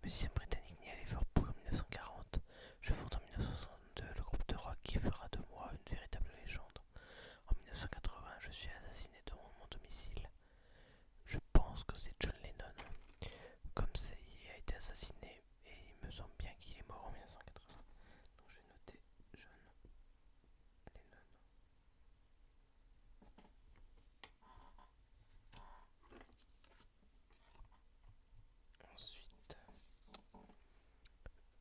musicien britannique né à Liverpool en 1940, je fonde en 1962 le groupe de rock qui fera de moi une véritable légende. En 1980, je suis assassiné devant mon domicile. Je pense que c'est John Lennon. Comme ça, il a été assassiné et il me semble bien qu'il est mort en 1980. Donc je vais noter John Lennon. Ensuite,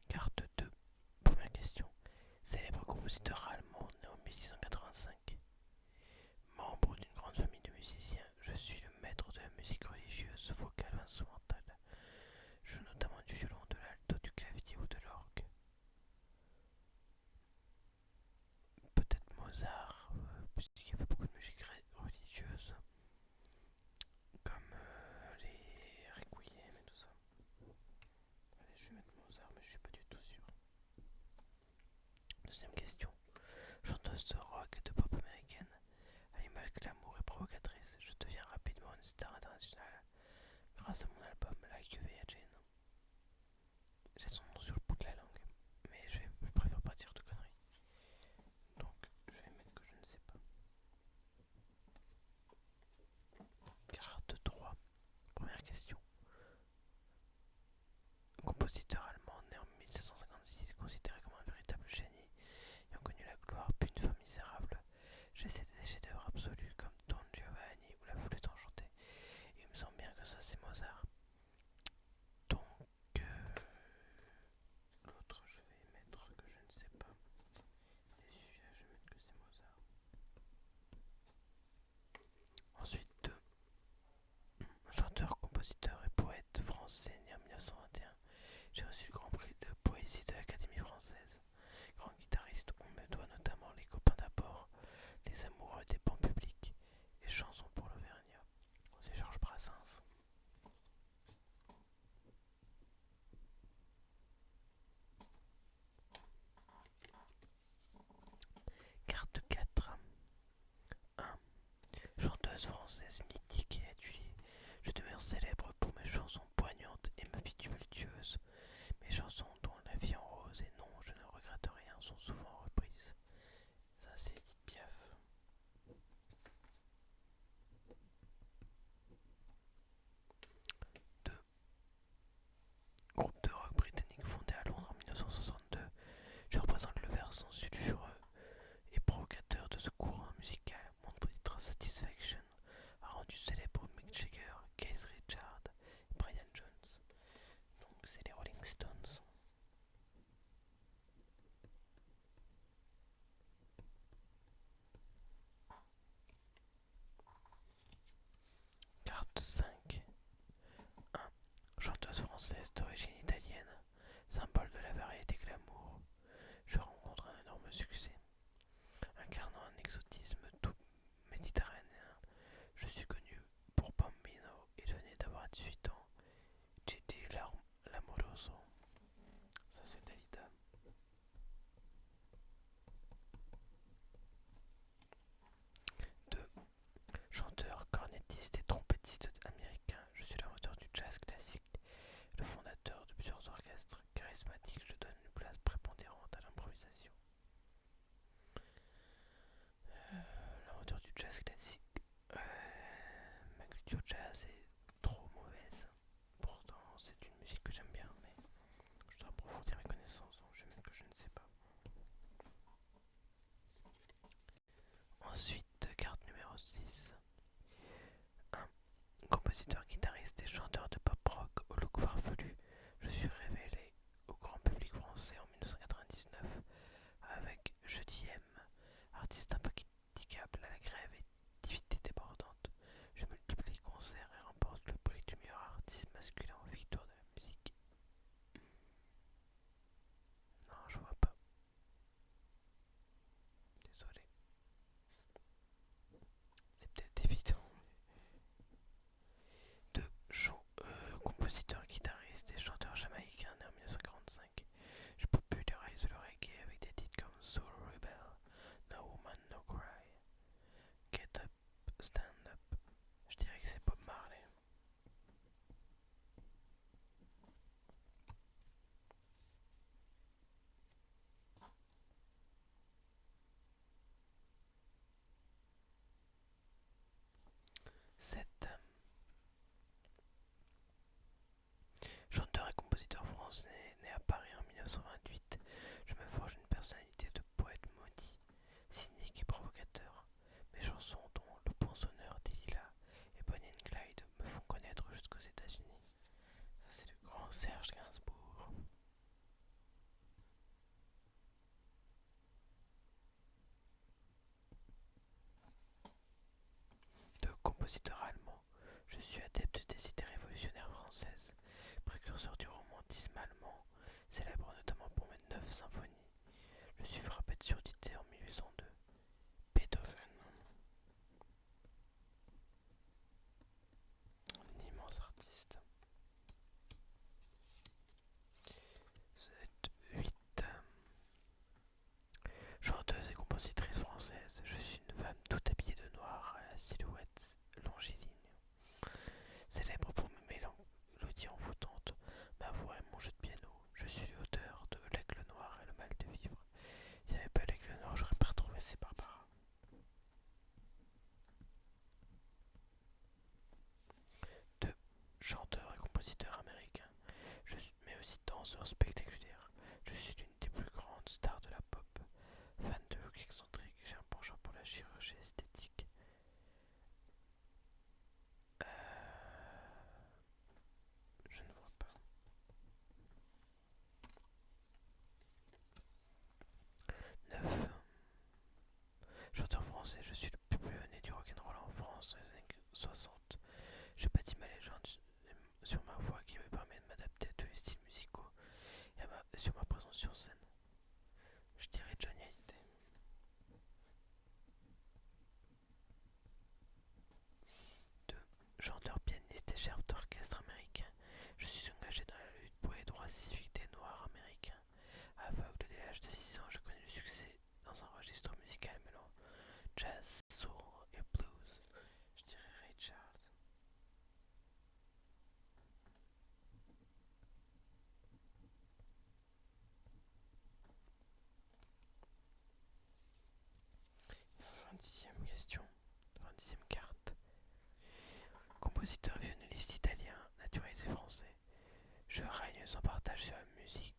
carte 2. Première question. Célèbre compositeur allemand né en 1685. Membre d'une grande famille de musiciens, je suis le maître de la musique religieuse, vocale ou instrumentale. Je joue notamment du violon, de l'alto, du clavier ou de l'orgue. Peut-être Mozart, puisqu'il y avait beaucoup de musique religieuse, comme les requiem et tout ça. Allez, je vais mettre Mozart, mais je suis pas du tout sûr. Deuxième question. Chanteuse de rock et de pop américaine, à l'image glamour et provocatrice, je deviens rapidement une star internationale grâce à mon album Like You Virgin. J'ai son nom sur le bout de la langue, mais je préfère pas dire de conneries. Donc, je vais mettre que je ne sais pas. Carte 3. Première question. Compositeur allemand né en 1756, considéré comme un véritable génie, ayant connu la gloire puis une fin misérable, j'ai cédé des chefs-d'œuvre absolus comme Don Giovanni ou La Flûte enchantée. Et il me semble bien que ça c'est Mozart. Donc, l'autre je vais mettre que je ne sais pas. Et celui-là je vais mettre que c'est Mozart. Ensuite, chanteur, compositeur et poète français né en 1921. J'ai reçu le grand prix de poésie de l'Académie française. Grand guitariste, on me doit notamment Les copains d'abord, Les amoureux des bancs publics et Chansons pour l'Auvergnat. C'est Georges Brassens. Carte 4. 1. Chanteuse française mythique et adulée. Je demeure célèbre pour mes chansons poignantes et ma vie tumultueuse. Mes chansons dont La vie en rose et Non, je ne regrette rien sont souvent reprises. Ça c'est Edith Piaf. 2. Groupe de rock britannique fondé à Londres en 1962. Je représente le versant sulfureux et provocateur de ce courant musical. Mon titre Satisfaction a rendu célèbre Mick Jagger, Keith Richards et Brian Jones. Donc c'est les Rolling Stones. Carte 5. 1. Chanteuse française d'origine italienne, symbole de la variété glamour. Je rencontre un énorme succès. Incarnant un exotisme tout méditerranéen, je suis connu pour Bambino et venait d'avoir 18 ans. Gigi Lamoroso. Ça c'est Dalida. 2. Chanteur, cornettiste et trompettiste américain, je suis l'inventeur du jazz classique, le fondateur de plusieurs orchestres charismatiques, je donne une place prépondérante à l'improvisation. L'inventeur du jazz classique. Ma culture jazz est trop mauvaise. Pourtant, c'est une musique que j'aime bien, mais je dois approfondir mes connaissances, donc je vais mettre que je ne sais pas. Ensuite, carte numéro 6. 1. Compositeur, guitariste et chanteur de pop rock au look farfelu, je suis révélé au grand public français en 1999 avec Je t'aime, artiste impraticable à la créativité débordante. Je multiplie les concerts et remporte le prix du meilleur artiste masculin aux victoires de la musique. Non, je vois pas. Désolé. compositeur allemand. Je suis adepte des idées révolutionnaires françaises, précurseur du romantisme allemand, célèbre notamment pour mes 9 symphonies. Je suis frappé de surdité en 1802. Beethoven, un immense artiste. 7, 8. Chanteuse et compositrice française, je suis une femme toute habillée de noir à la silhouette longiligne. Célèbre pour mes mélodies envoûtantes, ma voix et mon jeu de piano, je suis l'auteur de L'Aigle Noir et le Mal de Vivre. S'il n'y avait pas l'Aigle Noir, j'aurais pas retrouvé ces Barbara. 2. Chanteur et compositeur américain, mais aussi danseur spectaculaire. Je suis l'une des plus grandes stars de la pop. Fan de look excentrique, j'ai un penchant pour la chirurgie esthétique. Je ne vois pas. 9. Chanteur français, je suis le plus pionnier du rock'n'roll en France dans les années 60. Je bâtis ma légende sur ma voix qui me permet de m'adapter à tous les styles musicaux et sur ma présence sur scène. Je dirais Johnny Hallyday. 2. Chanteur, pianiste et chef d'orchestre américain. Je suis engagé dans la lutte pour les droits civiques des Noirs américains. Aveugle dès l'âge de 6 ans, je connais le succès dans un registre musical mêlant jazz, soul et blues. Je dirais Ray Charles. 20e question, 20e carte. Compositeur violoniste italien, naturalisé français. Je règne sans partage sur la musique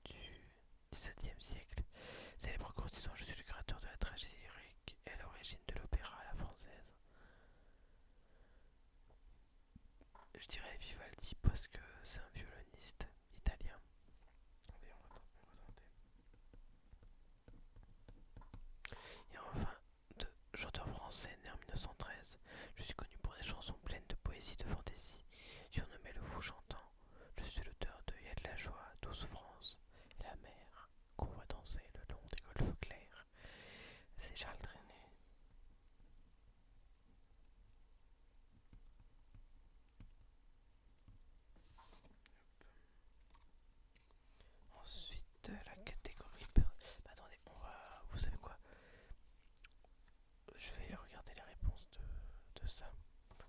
du XVIIe siècle. Célèbre courtisan, je suis le créateur de la tragédie lyrique et à l'origine de l'opéra à la française. Je dirais Vivaldi parce que c'est un violoniste italien. Et on va tenter. Et enfin, chanteur français né en 1913. Je suis connu pour des chansons pleines de poésie et de fantaisie. Surnommé le fou chantant, je suis l'auteur de Y a de la joie, Douce France et la mer qu'on voit danser le long des golfes clairs. C'est Charles Trenet. Ensuite, la catégorie. Attendez, vous savez quoi? Je vais regarder les réponses de ça.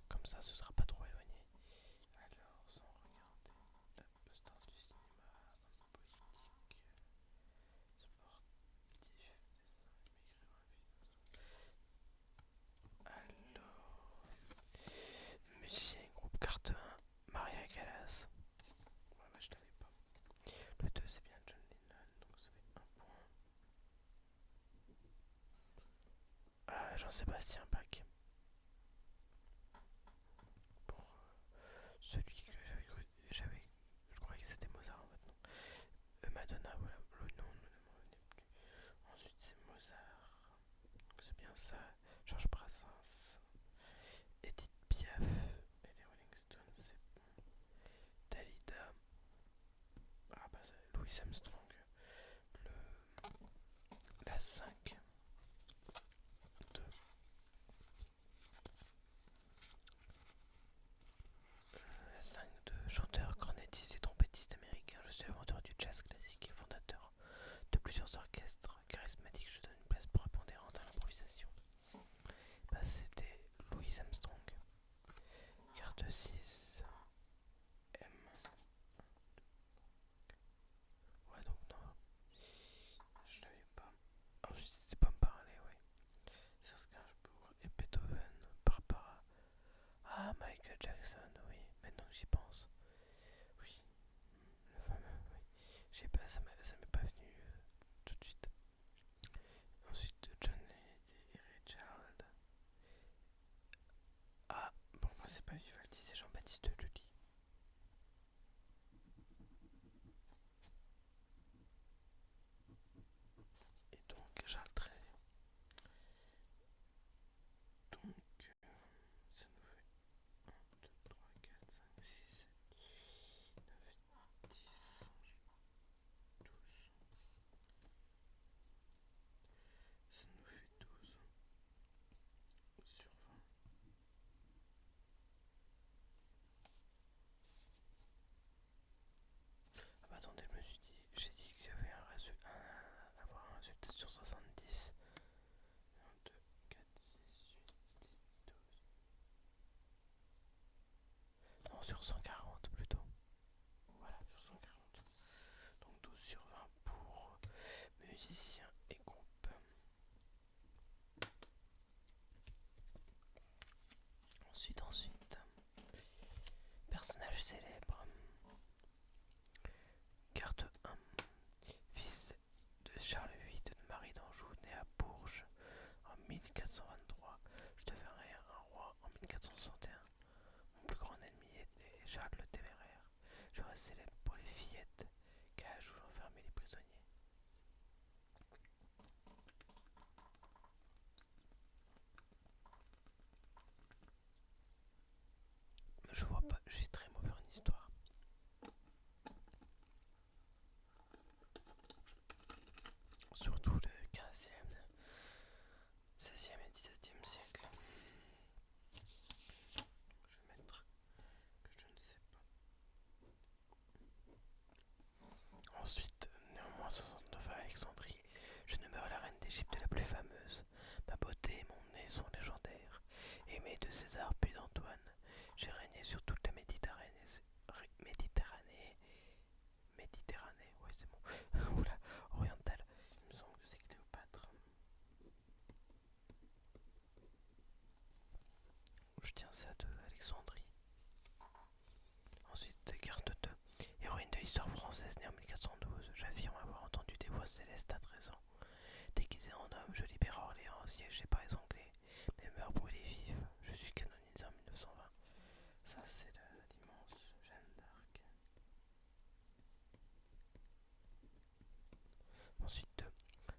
Comme ça, ce sera pas trop éloigné. Alors, sans regarder. Star du cinéma, politique, sportif, dessin, alors, musicien, groupe Carter, Maria Callas. Ouais, bah, je l'avais pas. Le 2, c'est bien John Lennon, donc ça fait un point. Jean-Sébastien Bach. Pour celui que j'avais. Je croyais que c'était Mozart en fait, non. Madonna, voilà, le nom ne me revenait plus. Ensuite, c'est Mozart. Donc c'est bien ça. Georges Brassens. Edith Piaf et les Rolling Stones, c'est bon. Dalida. Ah bah Louis Armstrong. La 5 de la 5 de chanteur, cornettiste et trompettiste américain. Je suis l'inventeur du jazz classique et fondateur de plusieurs orchestres charismatiques. Je donne une place prépondérante à l'improvisation. Bah, c'était Louis Armstrong. Carte 6. M. Ouais, donc 1423, je deviendrai un roi en 1461. Mon plus grand ennemi était Charles le Téméraire. Je reste célèbre pour les fillettes, cages où j'enfermais les prisonniers. Je vois pas, je suis très mauvais en histoire. Surtout le 15e, 16e et 17e siècle. Je vais mettre que je ne sais pas. Ensuite, néanmoins 69 à Alexandrie, je demeure la reine d'Égypte la plus fameuse. Ma beauté et mon nez sont légendaires. Aimée de César puis d'Antoine, j'ai régné sur toute la Méditerranée, ouais c'est bon, oula, orientale. Il me semble que c'est Cléopâtre. Je tiens ça de Alexandrie. Ensuite, carte 2. Héroïne de l'histoire française née en 1412, j'affirme avoir entendu des voix célestes à 13 ans. Déguisée en homme, je libère Orléans, assiégée par les Anglais. Mes mœurs brûlées vives, je suis canonisée en 1920. Ça, c'est l'immense Jeanne d'Arc. Ensuite,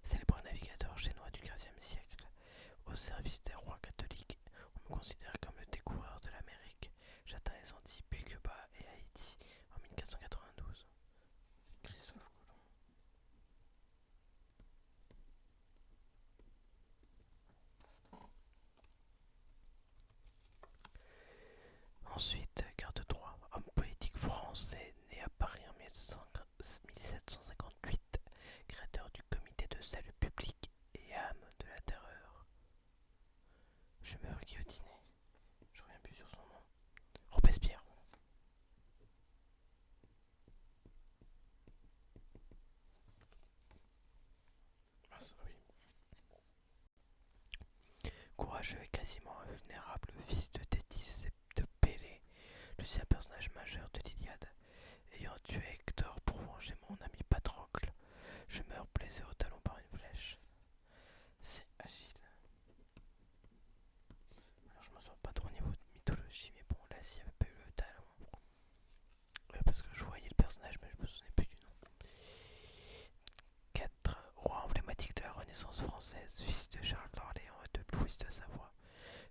célèbre navigateur chinois du XVe siècle. Au service des rois catholiques, on me considère comme le découvreur de l'Amérique. J'atteins les Antilles, puis Cuba et Haïti en 1492. Christophe Colomb. Ensuite, carte 3. Homme politique français né à Paris en 1758, créateur du comité de salut public et âme de la terreur. Je meurs guillotiné. Je reviens plus sur son nom. Robespierre. Ah, ça, oui. Courageux et quasiment invulnérable, fils de Thétis et de Pélée, je suis un personnage majeur de l'Iliade. Ayant tué Hector pour venger mon ami Patrocle, je meurs blessé au talon par une flèche. C'est Achille. Alors je m'en sors pas trop au niveau de mythologie, mais bon là s'il n'y avait pas eu le talon. Parce que je voyais le personnage mais je me souvenais plus du nom. 4. Roi emblématique de la Renaissance française, fils de Charles d'Orléans et de Louise de Savoie.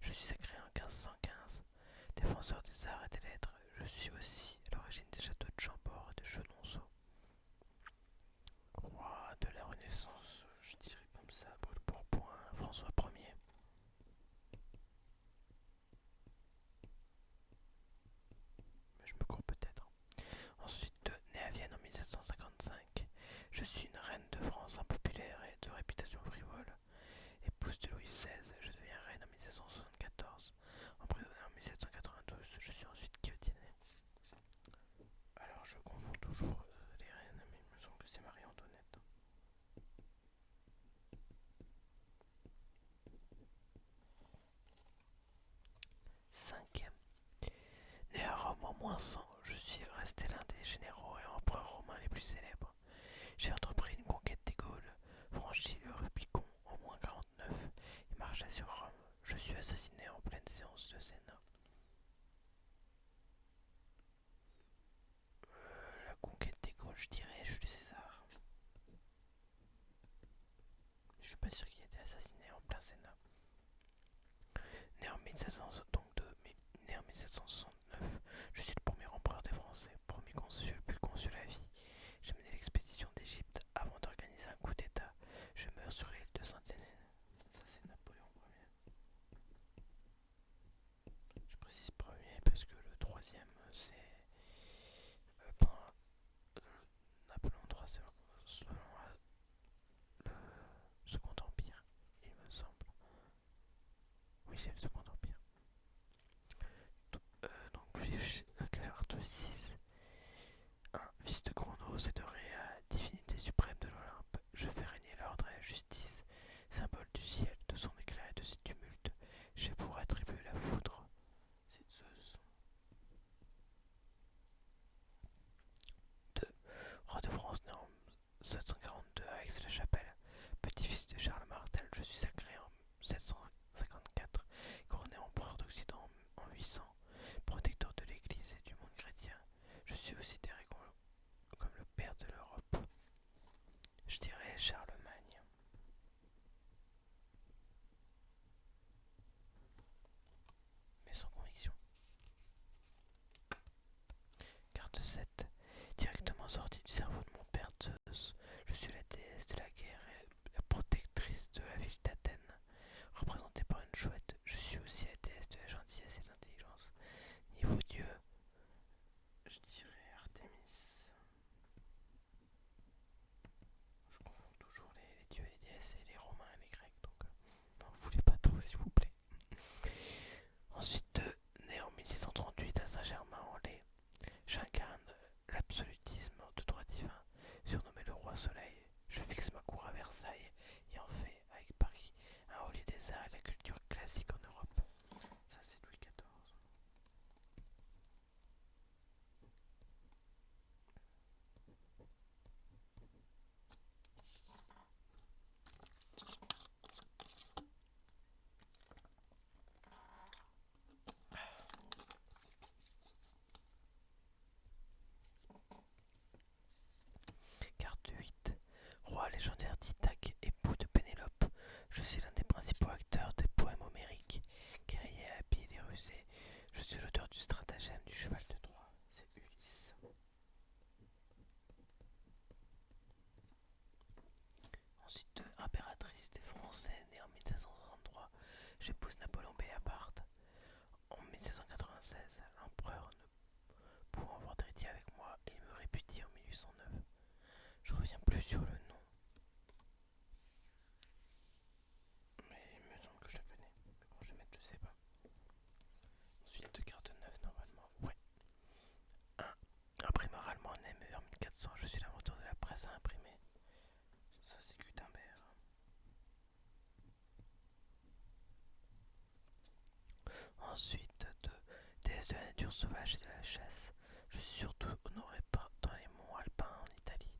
Je suis sacré en 1515. Défenseur des arts et des lettres, je suis aussi à l'origine des châteaux de Chambord et de Chenonceau. Roi de la Renaissance, je dirais comme ça, brûle-pourpoint, François Ier. Mais je me cours peut-être. Ensuite, né à Vienne en 1755, je suis une reine de France impopulaire et de réputation frivole. Épouse de Louis XVI, je deviens reine en 1774. Emprisonnée en 1792, je suis ensuite guillotinée. Alors je confonds toujours les reines, mais il me semble que c'est Marie-Antoinette. Cinquième. Né à Rome en -100, je suis resté l'un des généraux et empereurs romains les plus célèbres. J'ai entrepris une conquête des Gaules, franchi le Rubicon en -49 et marché sur Rome. Je suis assassiné en pleine séance de Sénat. La conquête des Gaules, je dirais Jules César. Je suis pas sûr qu'il ait été assassiné en plein Sénat. Né en 1769, je suis le premier empereur des Français, premier consul, puis consul à vie. J'ai mené l'expédition d'Égypte avant d'organiser un coup d'État. Je meurs sur l'île de Sainte-Hélène. Ça, c'est Napoléon Ier. Je précise premier parce que le troisième, c'est pendant Napoléon III selon le Second Empire, il me semble. Oui, c'est le Second Empire. Donc, carte 6. 1. Fils de Chronos et de Rhea, divinité suprême de l'Olympe, je fais régner l'ordre et la justice, symbole du ciel, de son éclat et de ses tumultes. J'ai pour attribuer la foudre. C'est Zeus. 2. Roi de France né en 742 à Aix-la-Chapelle, petit-fils de Charles Martel, je suis sacré en 750 1796, l'empereur ne pouvant avoir d'héritier avec moi, il me répudie en 1809. Je reviens plus sur le nom, mais il me semble que je la connais. Mais bon, je vais mettre, je sais pas. Ensuite, carte 9 normalement. Ouais. Un imprimeur allemand né en 1400. Je suis l'inventeur de la presse à imprimer. Ça, c'est Gutenberg. Ensuite, de déesse de la nature sauvage et de la chasse. Je suis surtout honoré dans les monts alpins en Italie.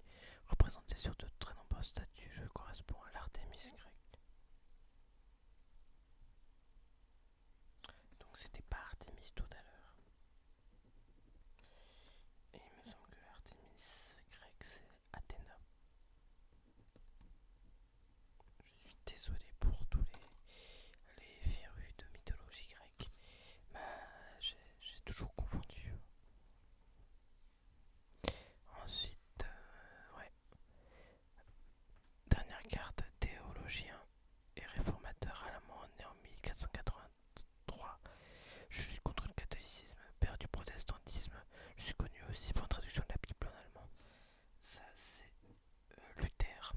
Représenté sur de très nombreuses statues, je correspond à l'Artémis grecque. Donc c'était pas Artémis tout à l'heure. Et il me semble que l'Artémis grecque c'est Athéna. Je suis désolé pour tous les férus de mythologie grecque. Bah, j'ai toujours confondu. Ensuite, ouais. Dernière carte, théologien et réformateur allemand né en 1483. Je suis contre le catholicisme, père du protestantisme. Je suis connu aussi pour une traduction de la Bible en allemand. Ça, c'est Luther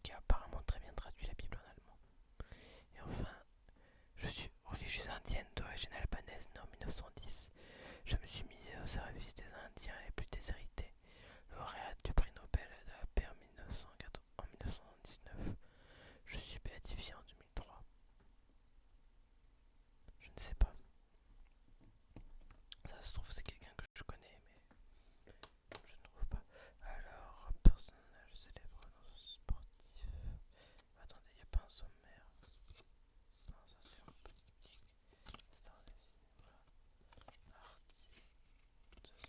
qui a apparemment très bien traduit la Bible en allemand. Et enfin, je suis religieuse indienne d'origine albanaise née en 1910. Je me suis mise au service des Indiens les plus déshérités. Lauréate du prix Nobel de la paix en 1979. Je suis béatifiée en 2003. Je ne sais pas. Ça se trouve, c'est quelqu'un que je connais, mais je ne trouve pas. Alors, personnage célèbre dans ce sportif. Attendez, il n'y a pas un sommaire. Non, ça c'est un politique. Star des films, voilà. Artiste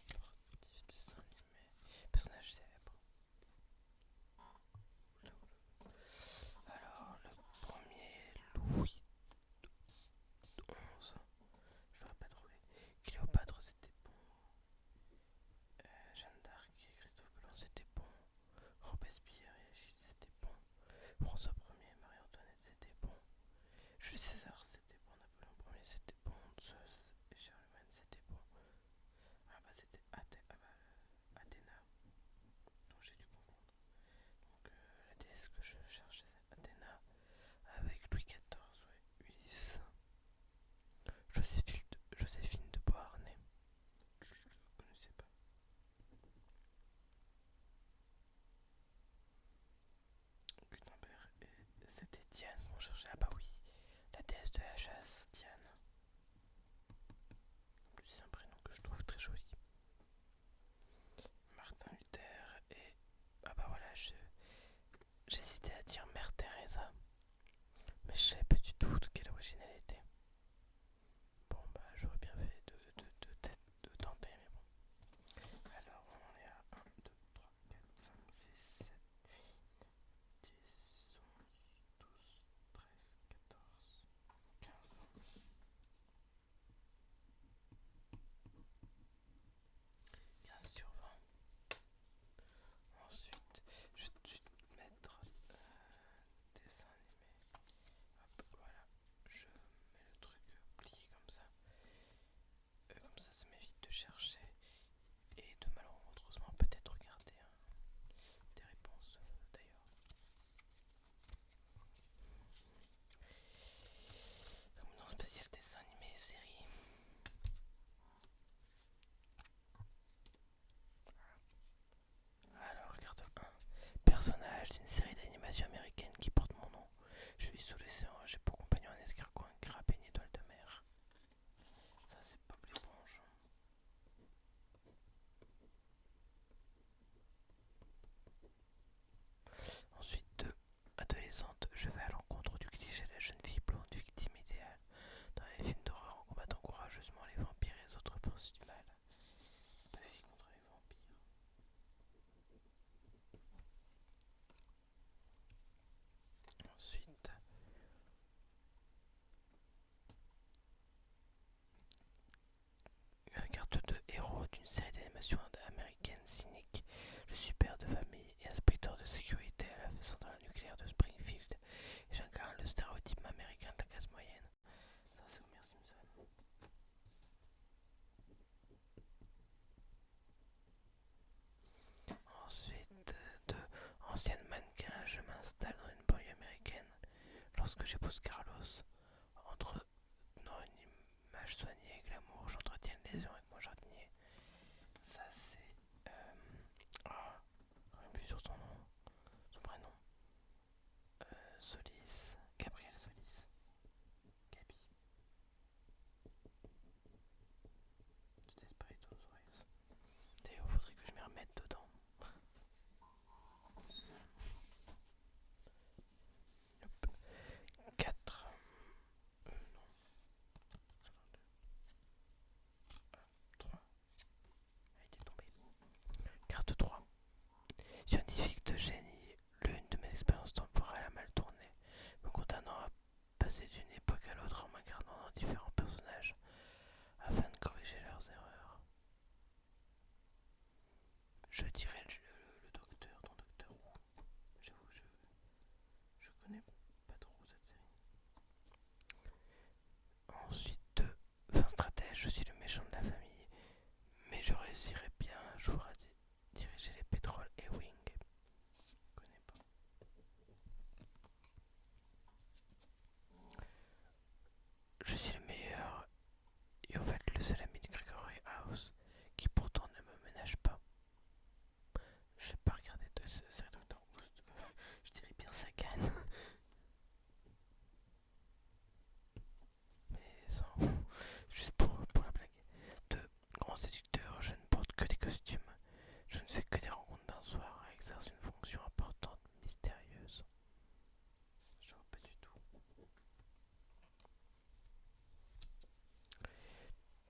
lorsque j'épouse Carlos. Entre dans une image soignée et glamour, j'entretiens une liaison avec mon jardinier. Ça c'est... Ah, j'ai plus sur son nom, son prénom. Solis, Gabriel Solis. Gabi. Tout Espiritu Reyes. D'ailleurs, faudrait que je m'y remette dedans. 4. Non. 3. A été tombée. Carte 3. Scientifique de génie, l'une de mes expériences temporelles a mal tourné, me condamnant à passer d'une époque à l'autre en m'incarnant dans différents personnages afin de corriger leurs erreurs. Je dirais le docteur dans Docteur Who. J'avoue, je connais pas trop cette série. Ensuite, fin stratège, je suis le méchant de la famille, mais je réussirai bien un jour à diriger les pétroles et Wing. Je connais pas. Je suis le meilleur et en fait le seul ami de Gregory House qui pourtant ne me ménage pas. J'ai pas regardé de ce série Doctor Who, je dirais bien Sagan, mais sans, juste pour la blague. De grand séducteur, je ne porte que des costumes. Je ne fais que des rencontres d'un soir et exerce une fonction importante, mystérieuse. Je vois pas du tout.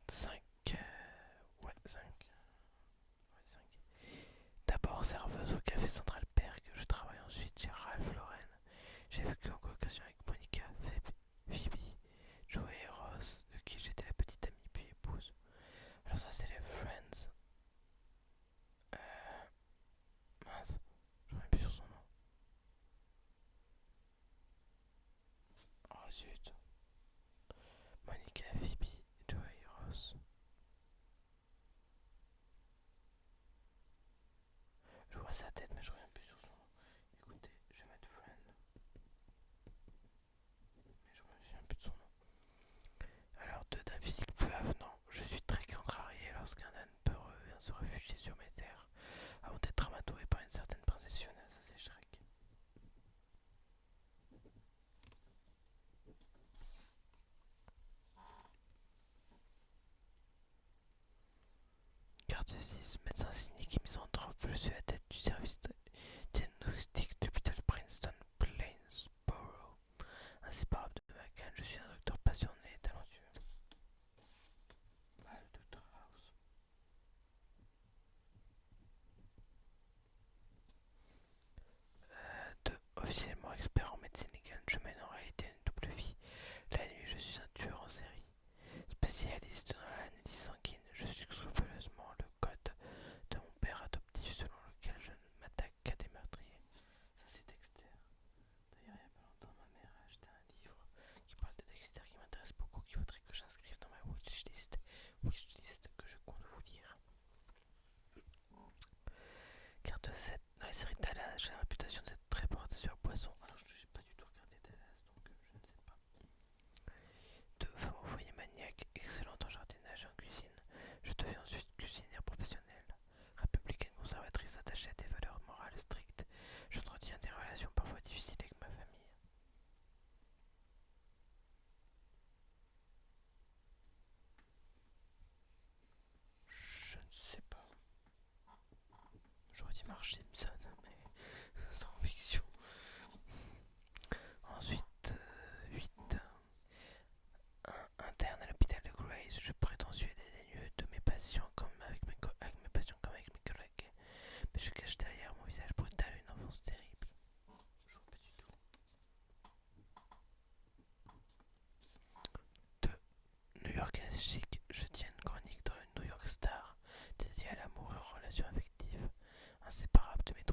5. Ouais, 5. Ouais, 5. D'abord serveuse au café Central Perk, je travaille ensuite chez Ralph Lauren. J'ai vécu en colocation avec Monica, Phoebe, Joey et Ross, de qui j'étais la petite amie puis épouse. Alors ça c'est les Friends. Mince, je reviens plus sur son nom. Oh zut. Monica, Phoebe, Joey et Ross. Je vois sa tête mais je reviens plus sur son nom. Écoutez, je vais mettre Friend. Mais je me souviens plus de son nom. Alors, d'un physique peu avenant, je suis très contrarié lorsqu'un âne peureux vient se réfugier sur mes terres, avant d'être amadoué par une certaine princesse Fiona, ça c'est Shrek. Carte 6, médecin cynique et misanthrope, je suis à la tête du service diagnostic de l'hôpital Princeton Plainsboro. Inséparable de McCann, je suis un docteur passionné et talentueux. Ah, le docteur House. 2. Officiellement expert en médecine légale, je mène en réalité une double vie. La nuit, je suis un tueur en série. Spécialiste dans l'analyse sanguine, je suis scrupuleusement le code de mon père adoptif selon lequel je ne m'attaque qu'à des meurtriers. Ça c'est Dexter. D'ailleurs, il y a pas longtemps, ma mère a acheté un livre qui parle de Dexter qui m'intéresse beaucoup, qu'il faudrait que j'inscrive dans ma wishlist que je compte vous lire. Carte 7. Dans les séries Dallas, j'ai la réputation d'être très porté sur poisson. Alors, je n'ai pas du tout regardé Dallas, donc je ne sais pas. 2. Femme au foyer maniaque, excellente en jardinage et en cuisine. Je deviens ensuite cuisinière professionnelle. Républicaine conservatrice attachée à des valeurs morales strictes, j'entretiens des relations parfois difficiles avec ma famille. Je ne sais pas. J'aurais dit Marge Simpson, mais sans fiction. Ensuite, 8. Interne à l'hôpital de Grace, je prétentieux et dédaigneux de mes patients comme avec mes patients comme avec mes collègues. Mais je cache derrière mon visage brutal une enfance terrible. Je vois pas du tout. 2. New York chic, je tiens une chronique dans le New York Star, dédiée à l'amour et aux relations affectives, inséparable de mes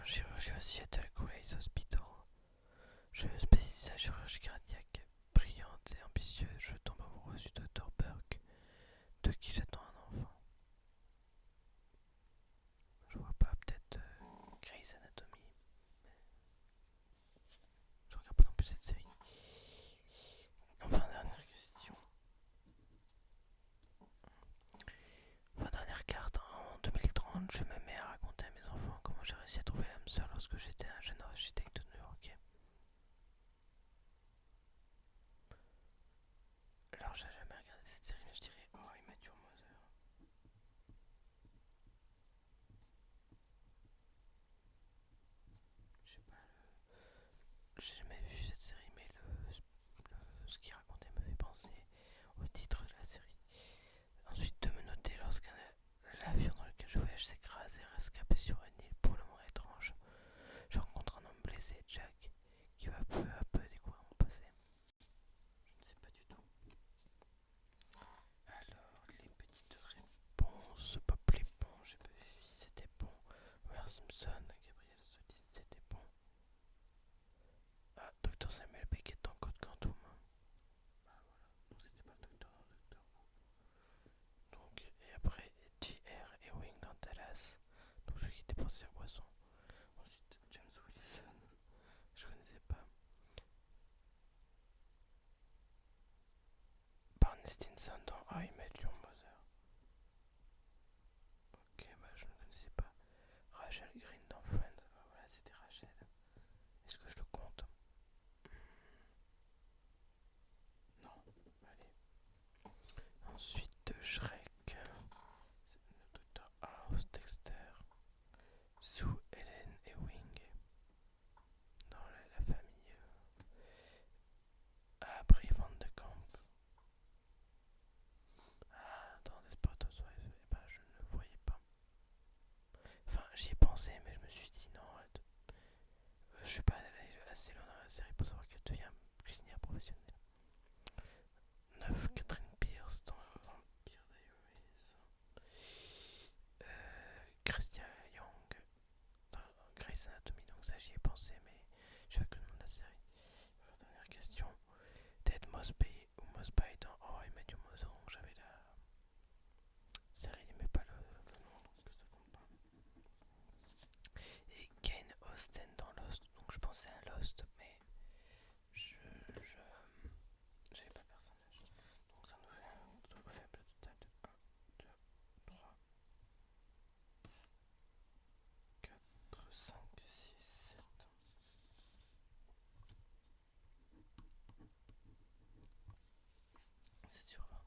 chirurgie au Seattle Grace Hospital. Je spécialise en chirurgie cardiaque. Brillante et ambitieuse, je tombe amoureuse du docteur Burke, de qui j'attends un enfant. Je vois pas, peut-être Grey's Anatomy. Je regarde pas non plus cette série. Enfin, dernière question. Enfin, dernière carte. En 2030, je me mets à raconter à mes enfants comment j'ai réussi à trouver l'âme sœur lorsque j'étais un jeune architecte new-yorkais. Alors, j'ai jamais regardé cette série, mais je dirais Oh, I Met Your Mother. Je sais pas, j'ai jamais vu cette série, mais ce qu'il racontait me fait penser au titre de la série. Ensuite, de me noter lorsqu'un l'avion dans lequel je voyage s'écrase et rescapé sur une île pour le moins étrange. Je rencontre un homme blessé, Jack, qui va peu à peu découvrir mon passé. Je ne sais pas du tout. Alors, les petites réponses. Bob l'éponge, c'était bon. Homer Simpson, Gabriel Solis, c'était bon. Ah, Dr Samuel Beckett dans Code Quantum. Ah voilà, non c'était pas le docteur, docteur Who. Donc, et après J.R. Ewing dans Dallas. Donc celui qui dépense ses boissons. Ensuite James Wilson, je connaissais pas. Barney Stinson dans How I Met Your Mother. Ok, bah je ne connaissais pas. Rachel Green dans Friends. Bah voilà, c'était Rachel. Est-ce que je le compte? Non, allez. Ensuite Shrek. Le Dr House, Dexter. Sue Ellen Ewing dans la famille. Brie Van de Camp. Ah, dans Desperate Housewives, eh ben, je ne le voyais pas. Enfin, j'y ai pensé, mais je me suis dit non, je suis pas allé assez loin dans la série pour savoir qu'elle devient cuisinière professionnelle. 9. Catherine Pierce dans Vampire Diaries. Christian Young dans Grey's Anatomy, donc ça j'y ai pensé, mais je sais que le nom de la série. Enfin, dernière question. Ted Mosby ou Mosby dans Oh I Met Your Mother, donc j'avais la série mais pas le nom, donc ça compte pas. Et Kane Austen dans Lost, donc je pensais à Lost, mais j'avais pas le personnage. Donc ça nous fait un tout faible total de 1, 2, 3, 4, 5, 6, 7. C'est sur 20.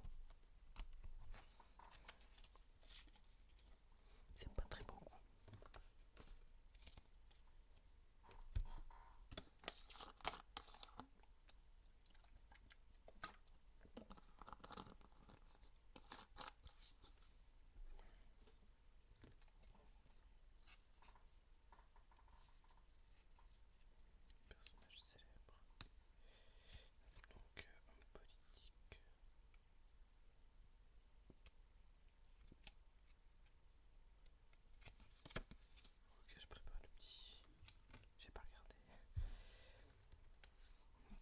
C'est pas très beaucoup. Personnage célèbre. Donc homme politique. Ok, je prépare le petit. J'ai pas regardé.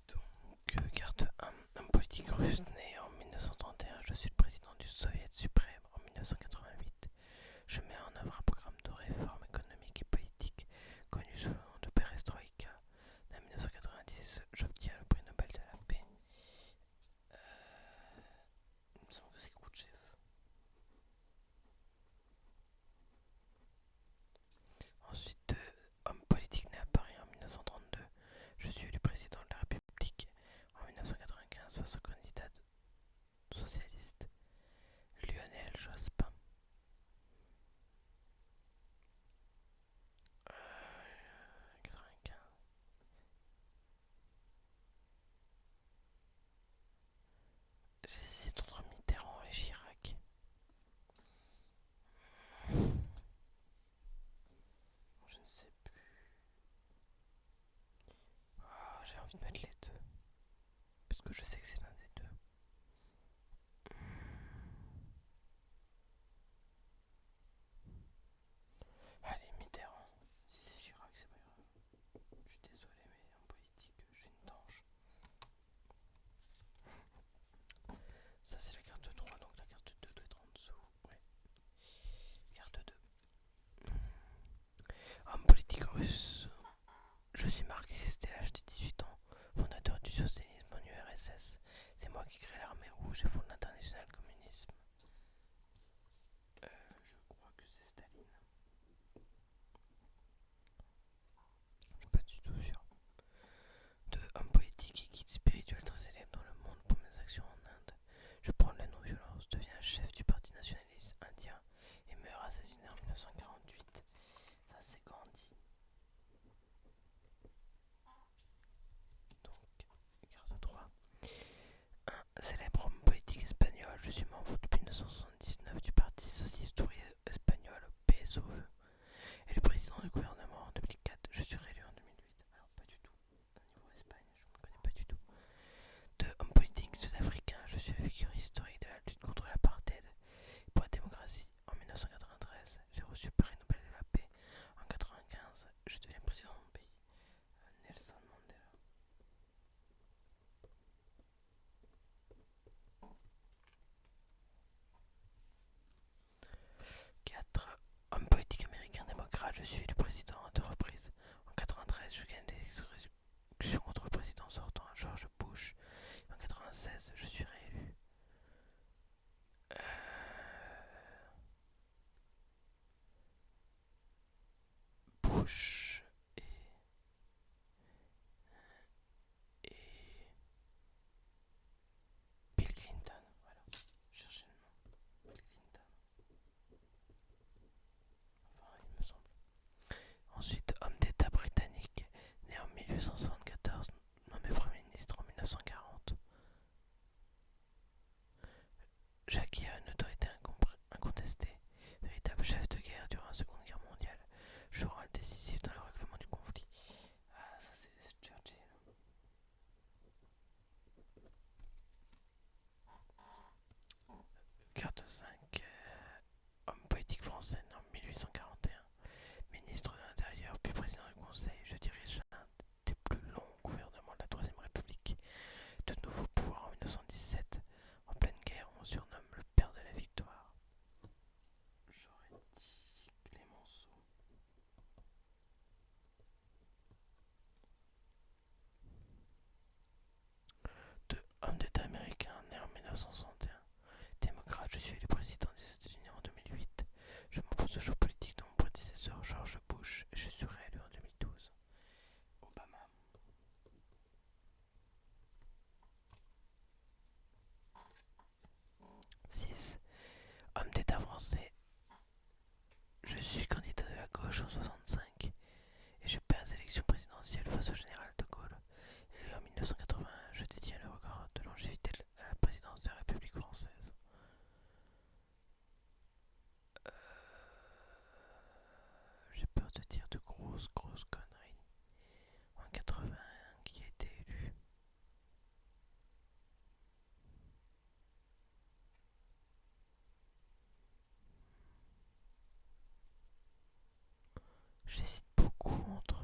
Donc, carte 1. Homme politique russe né en 1931. Je suis le président du Soviet suprême en 1988. Je mets en œuvre un programme de réforme économique et politique connu sous le nom de Perestroïka. En 1990, j'obtiens le prix Nobel de la paix. Il me semble que c'est Khrouchtchev. Ensuite, homme politique né à Paris en 1932. Je suis élu président de la République en 1995 face au candidat socialiste Lionel Jospin. 95. J'hésite entre Mitterrand et Chirac. Je ne sais plus. Oh, j'ai envie de mettre les deux. Parce que je sais que c'est l'un des deux. Allez, Mitterrand. Si c'est Chirac, du gouvernement en 2004. Je suis réélu en 2008. Alors pas du tout. Au niveau Espagne, je ne connais pas du tout. 2. Homme politique sud-africain. Je suis la figure historique de la lutte contre l'apartheid et pour la démocratie. En 1993, j'ai reçu le prix Nobel de la paix. En 1995, je deviens président de mon pays. Nelson Mandela. 4. Homme politique américain démocrate, je suis le président à 2 reprises. En 1993, je gagne des élections contre le président sortant, George Bush. En 1996, je suis réélu. Bush et Bill Clinton. Voilà, cherchez le nom. Bill Clinton. Enfin, il me semble. Ensuite, homme d'État britannique, né en 1874, nommé Premier ministre en 1940. J'acquiers une autorité incontestée, véritable chef de guerre durant la Seconde Guerre mondiale, joue un rôle décisif dans le règlement du conflit. Ah, ça c'est Churchill. Carte 5. Homme politique français né en 1841, ministre de l'Intérieur puis président du Conseil, je dirige l'un des plus longs gouvernements de la Troisième République. De nouveau pouvoir en 1917. En pleine guerre, on surnomme le père de la victoire. J'aurais dit Clémenceau. De homme d'État américain né en 1961. Démocrate, je suis élu président des États-Unis en 2008. Je m'oppose au choix politique de mon prédécesseur George Bush et je suis réélu en 2012. Obama. 6. Homme d'État français. Je suis candidat de la gauche en 65 et je perds les élections présidentielles face au général de Gaulle. Élu en 1981, je détiens le record de longévité à la présidence de la République française. J'ai peur de dire de grosses conneries. En 81, qui a été élu? J'hésite beaucoup entre...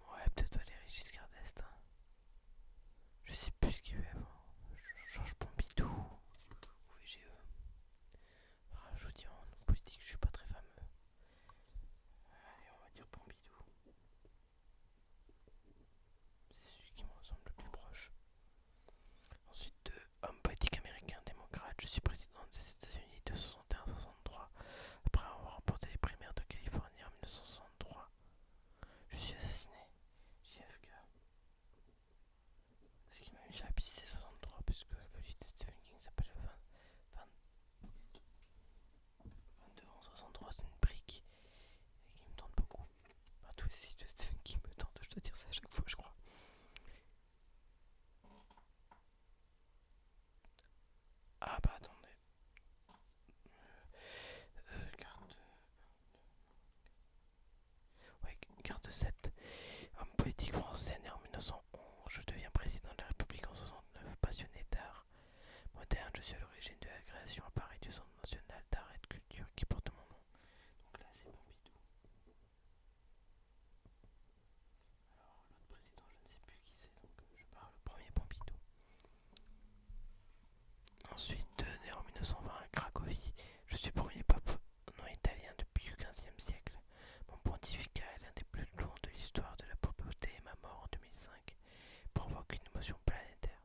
Ouais, peut-être Valéry Giscard d'Estaing. Je sais plus ce qu'il y a eu avant. Georges Pompidou ou VGE. Alors, je vous dis en politique, je suis pas très fameux. Allez, on va dire Pompidou. C'est celui qui me semble le plus proche. Ensuite, 2. Homme politique américain démocrate, je suis président des États-Unis de 61 à 63. Après avoir remporté les primaires de Californie en 1963, je suis assassiné. JFK. Ce qui m'a mis sur la piste, c'est 63, puisque le livre de Stephen King s'appelle 22 ans 63, c'est une brique et qui me tente beaucoup. Enfin, tous les sites de Stephen King me tentent, je dois dire ça à chaque fois, je crois. Ah bah attendez. Carte. Ouais, carte 7. Homme politique français né en 1911, je deviens président de la République en 69. Passionné d'art moderne, je suis à l'origine de la création à Paris du Centre national d'art et de culture qui porte mon nom. Donc là, c'est Pompidou. Alors, l'autre président, je ne sais plus qui c'est, donc je parle le premier Pompidou. Ensuite, né en 1920 à Cracovie, je suis premier pape non italien depuis le XVe siècle. Mon pontificat est l'un des plus longs de l'histoire de la papauté et ma mort en 2005 provoque une émotion planétaire.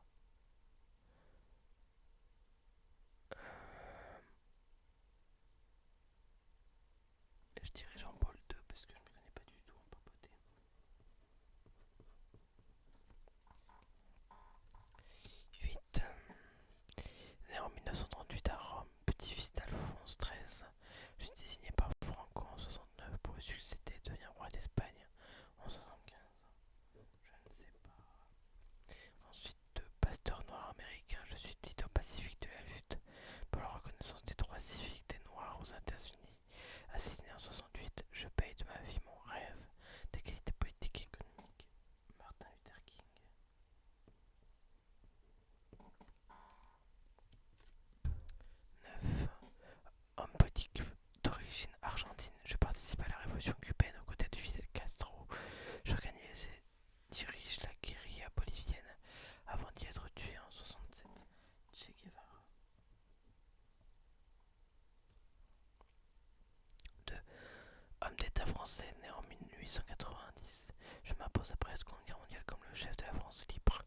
français né en 1890. Je m'impose après la Seconde Guerre mondiale comme le chef de la France libre,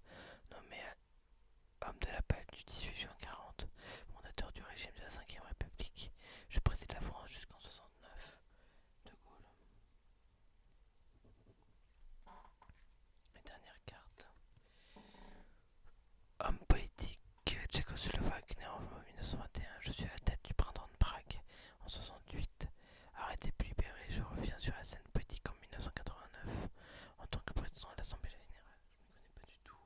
nommé homme de l'appel du 18 juin 40, fondateur du régime de la Ve République. Je préside la France jusqu'en 69. De Gaulle. Et dernière carte. Homme politique tchécoslovaque né en 1921, je suis à la tête du printemps de Prague en 68. Arrêté puis libéré, je reviens sur la scène politique en 1989 en tant que président de l'Assemblée générale. Je ne connais pas du tout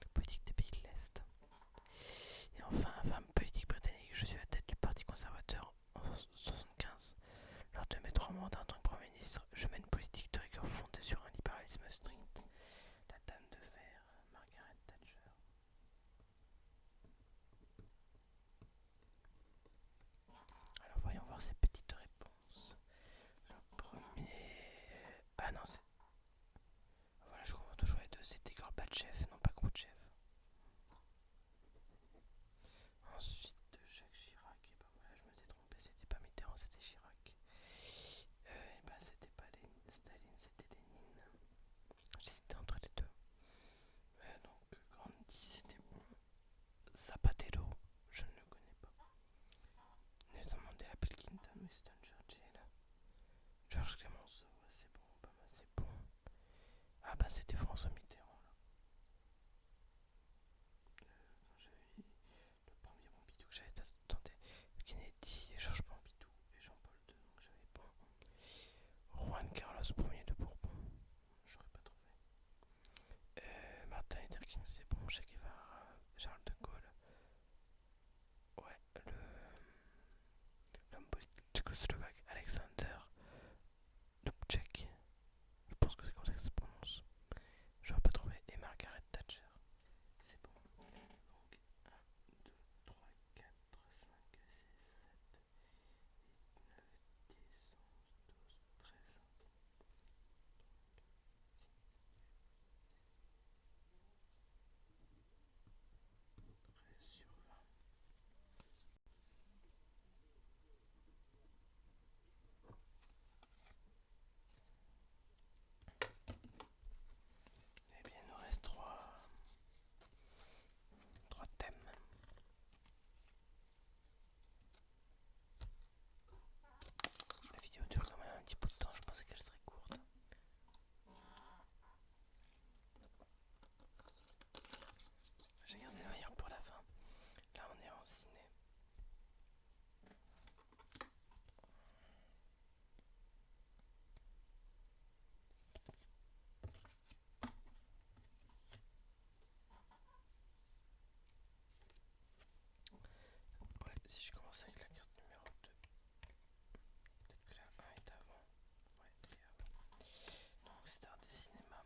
en politique des pays de l'Est. Et enfin, femme politique britannique, je suis à la tête du Parti conservateur en 1975. Lors de mes 3 mandats en tant que Premier ministre, je mène une politique de rigueur fondée sur un libéralisme strict. La Dame de Fer, Margaret Thatcher. Alors voyons voir ces petites réponses. Le premier... Ah non, c'est... Voilà, je comprends toujours les deux. C'était Gorbatchev, non pas Khrouchtchev. Ensuite, Jacques Chirac. Et bah voilà, je m'étais trompé. C'était pas Mitterrand, c'était Chirac. Et bah c'était pas Staline, c'était Lénine. J'hésitais entre les deux. Donc, Gandhi, c'était bon. Zapatero, je ne le connais pas. Nelson Mandela, Bill Clinton, Winston Churchill. Georges Clemenceau, ouais, c'est bon. Obama, c'est bon. Ah bah c'était François Mitterrand là. Quand j'avais eu le premier Pompidou que j'avais tenté, Kennedy, Georges Pompidou et Jean-Paul II, donc j'avais bon. Juan Carlos Ier de Bourbon, j'aurais pas trouvé. Martin Luther King, c'est bon. Che Guevara, Charles de Gaulle. Ouais, l'homme politique tchécoslovaque Alexander Dubček. Je pense que c'est comme ça que ça se prononce. J'aurais pas trouvé. Et Margaret Thatcher. C'est bon. Donc 1, 2, 3, 4, 5, 6, 7, 8, 9, 10, 11, 12, 13. 13 sur 20. Eh bien, il nous reste 3 thèmes. La vidéo dure quand même un petit bout de temps, je pensais qu'elle serait courte. J'ai gardé le meilleur pour la fin. Là, on est en ciné. Ouais, si je commence avec la carte numéro 2, peut-être que la 1 est avant. Ouais, elle est avant. Donc, star de cinéma.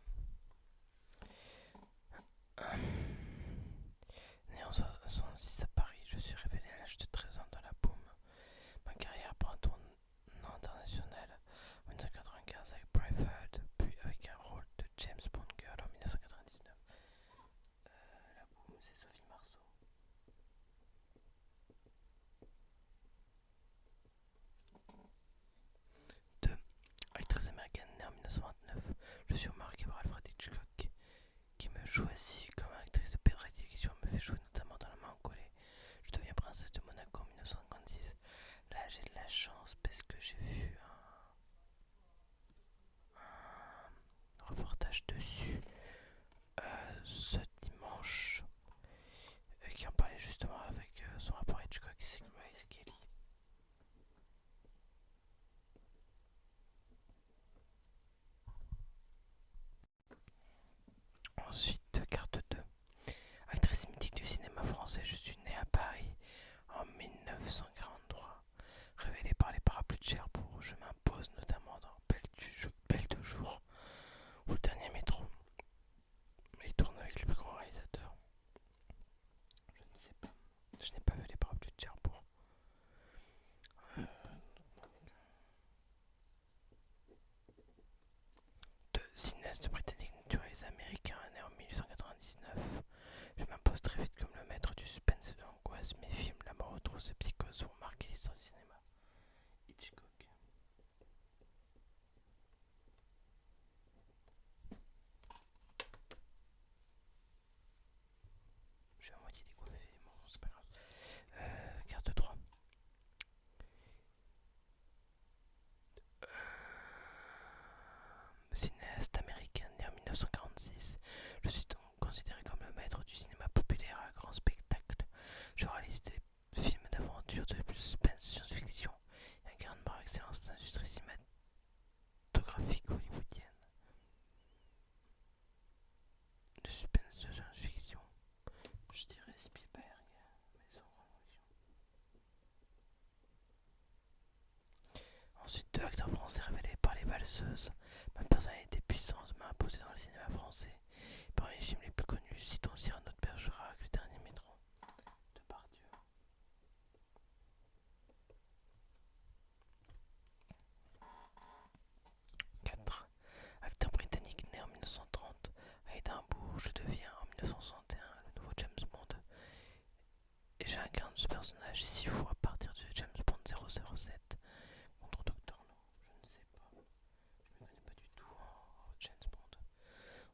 français révélé par les valseuses. Ma personnalité puissante m'a imposé dans le cinéma français. Parmi les films les plus connus, citons Cyrano de Bergerac, Le Dernier Métro de Pardieu. 4. Acteur britannique né en 1930 à Édimbourg, je deviens en 1961 le nouveau James Bond et j'incarne ce personnage 6 fois à partir de James Bond 007 contre Dr. No. Je ne sais pas, je ne me connais pas du tout en James Bond.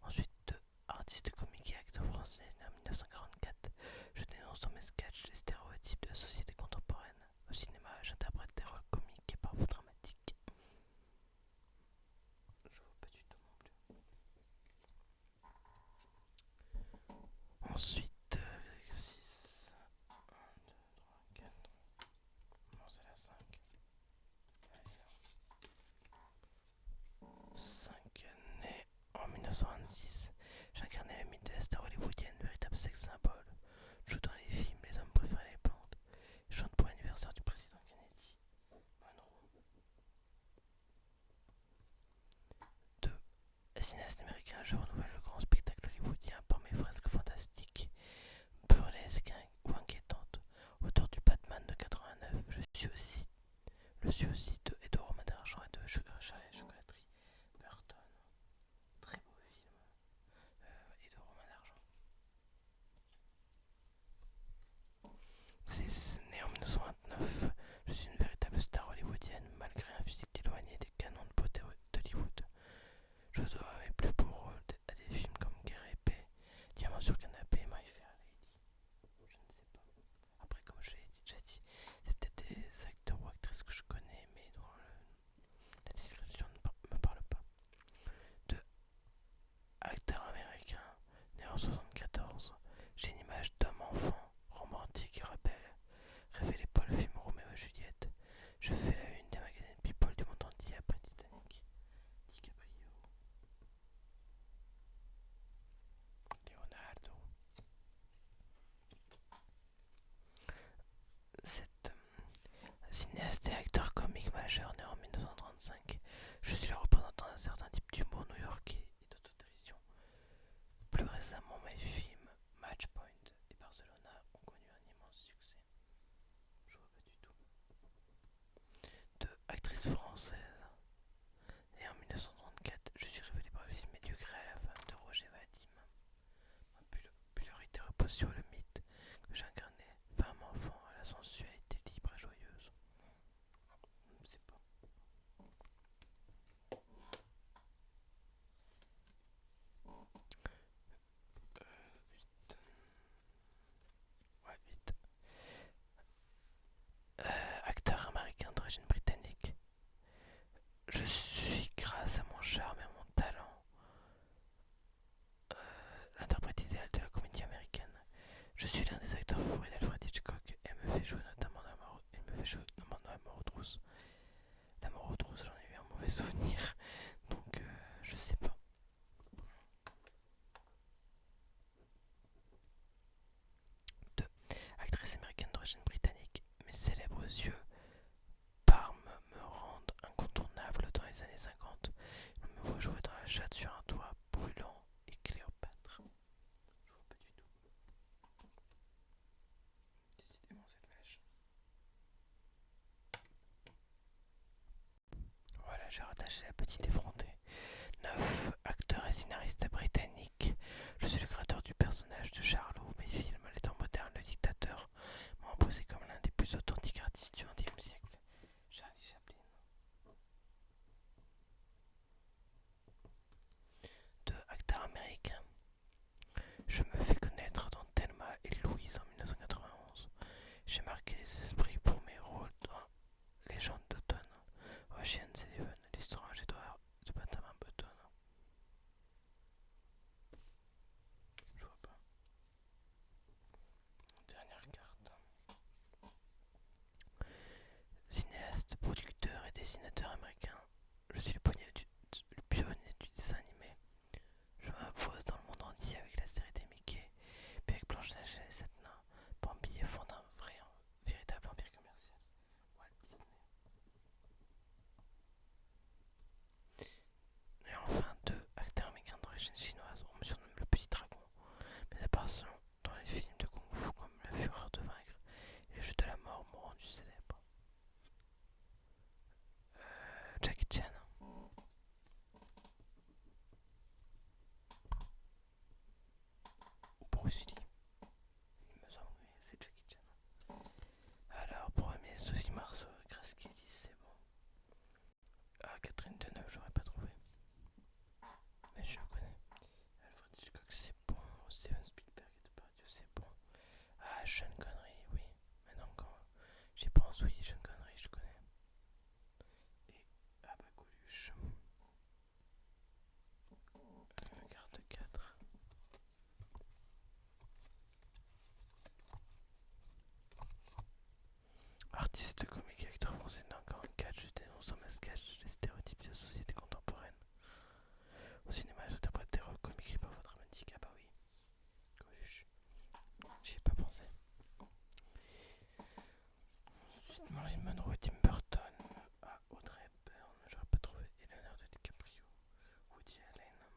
Ensuite, 2. Artiste comique et acteur français né en 1944, je dénonce dans mes sketchs les stéréotypes de la société contemporaine. Au cinéma, j'interprète des rôles comiques et parfois dramatiques. Je vois pas du tout non plus. Ensuite, 6. 1, 2, 3, 4. Non, c'est la 5. Allez, 5. Né en 1926, j'incarnais le mythe de la star hollywoodienne, véritable sex symbole. Je joue dans les films Les hommes préfèrent les plantes. Je chante pour l'anniversaire du président Kennedy. Monroe. 2. Cinéaste américain, je renouvelle le grand spectacle hollywoodien par mes fresques fantastiques, burlesques ou inquiétantes. Auteur du Batman de 89, je suis aussi de Et de Romain d'Argent et de Charlie Chocolaterie Burton. Très beau film. Et de Romain d'Argent. C'est né en 1929. Je suis une véritable star hollywoodienne malgré un physique éloigné des canons de beauté d'Hollywood. Je dois mes plus beaux rôles à des films comme Guerre et Paix, Diamant sur canapé, My Fair Lady. Je ne sais pas. Après, comme je l'ai déjà dit, c'est peut-être des acteurs ou actrices que je connais, mais dont la description ne me parle pas. 2. Acteur américain, né en 1974, j'ai une image d'homme-enfant, romantique et rebelle, révélé par le film Roméo et Juliette. Je fais la une des magazines People du monde entier après Titanic. DiCaprio. Leonardo. 7. Cinéaste et acteur comique majeur né en 1935, je suis le représentant d'un certain type d'humour new-yorkais et d'autodérision. Plus récemment, mes films Matchpoint et Barcelona ont connu un immense succès. Je vois pas du tout. 2. Actrice française. Née en 1934, je suis révélée par le film Médiocre à la femme de Roger Vadim. Ma popularité repose sur le mythe que j'incarnais, femme-enfant à la sensualité libre et joyeuse. Je ne sais pas. Ouais, 8. Acteur américain d'origine britannique. Je suis, grâce à mon charme et à mon talent, l'interprète idéal de la comédie américaine. Je suis l'un des acteurs favoris d'Alfred Hitchcock et me fait jouer notamment dans La mort aux trousses. La mort aux trousses, j'en ai eu un mauvais souvenir, donc je sais pas. 2. Actrice américaine d'origine britannique. Mes célèbres yeux Parme me rendent incontournable dans les années 50. On me voit jouer dans La chatte sur un toit brûlant et Cléopâtre. Je vois pas du tout. Décidément cette mèche. Voilà, j'ai rattaché la petite effrontée. 9. Acteur et scénariste britannique. Je suis le créateur du personnage de Charlot. Mes films, Les temps modernes, Le dictateur, m'ont imposé comme l'un des plus authentiques artistes du XXe siècle. Charlie Chaplin. 2. Acteur américain. Je me fais connaître dans Thelma et Louise en 1991. J'ai marqué les esprits pour mes rôles dans Légende d'automne, Ocean's Eleven, L'histoire Catherine Deneuve, j'aurais pas trouvé. Mais je le connais. Alfred Hitchcock, c'est bon. Steven Spielberg et Depardieu, c'est bon. Ah, Sean Connery, oui. Maintenant, quand j'y pense, oui, Sean Connery, je connais. Et ah bah, Coluche. Carte 4. Artiste comique, acteur français dans 44, je dénonce en sketch les stéréotypes de la société contemporaine. Au cinéma, j'interprète des rôles comiques et parfois dramatiques. Ah bah oui, Coluche. J'y ai pas pensé. Ensuite, Marilyn Monroe et Tim Burton. Ah, Audrey Hepburn, j'aurais pas trouvé. Et Leonardo DiCaprio. Woody Allen,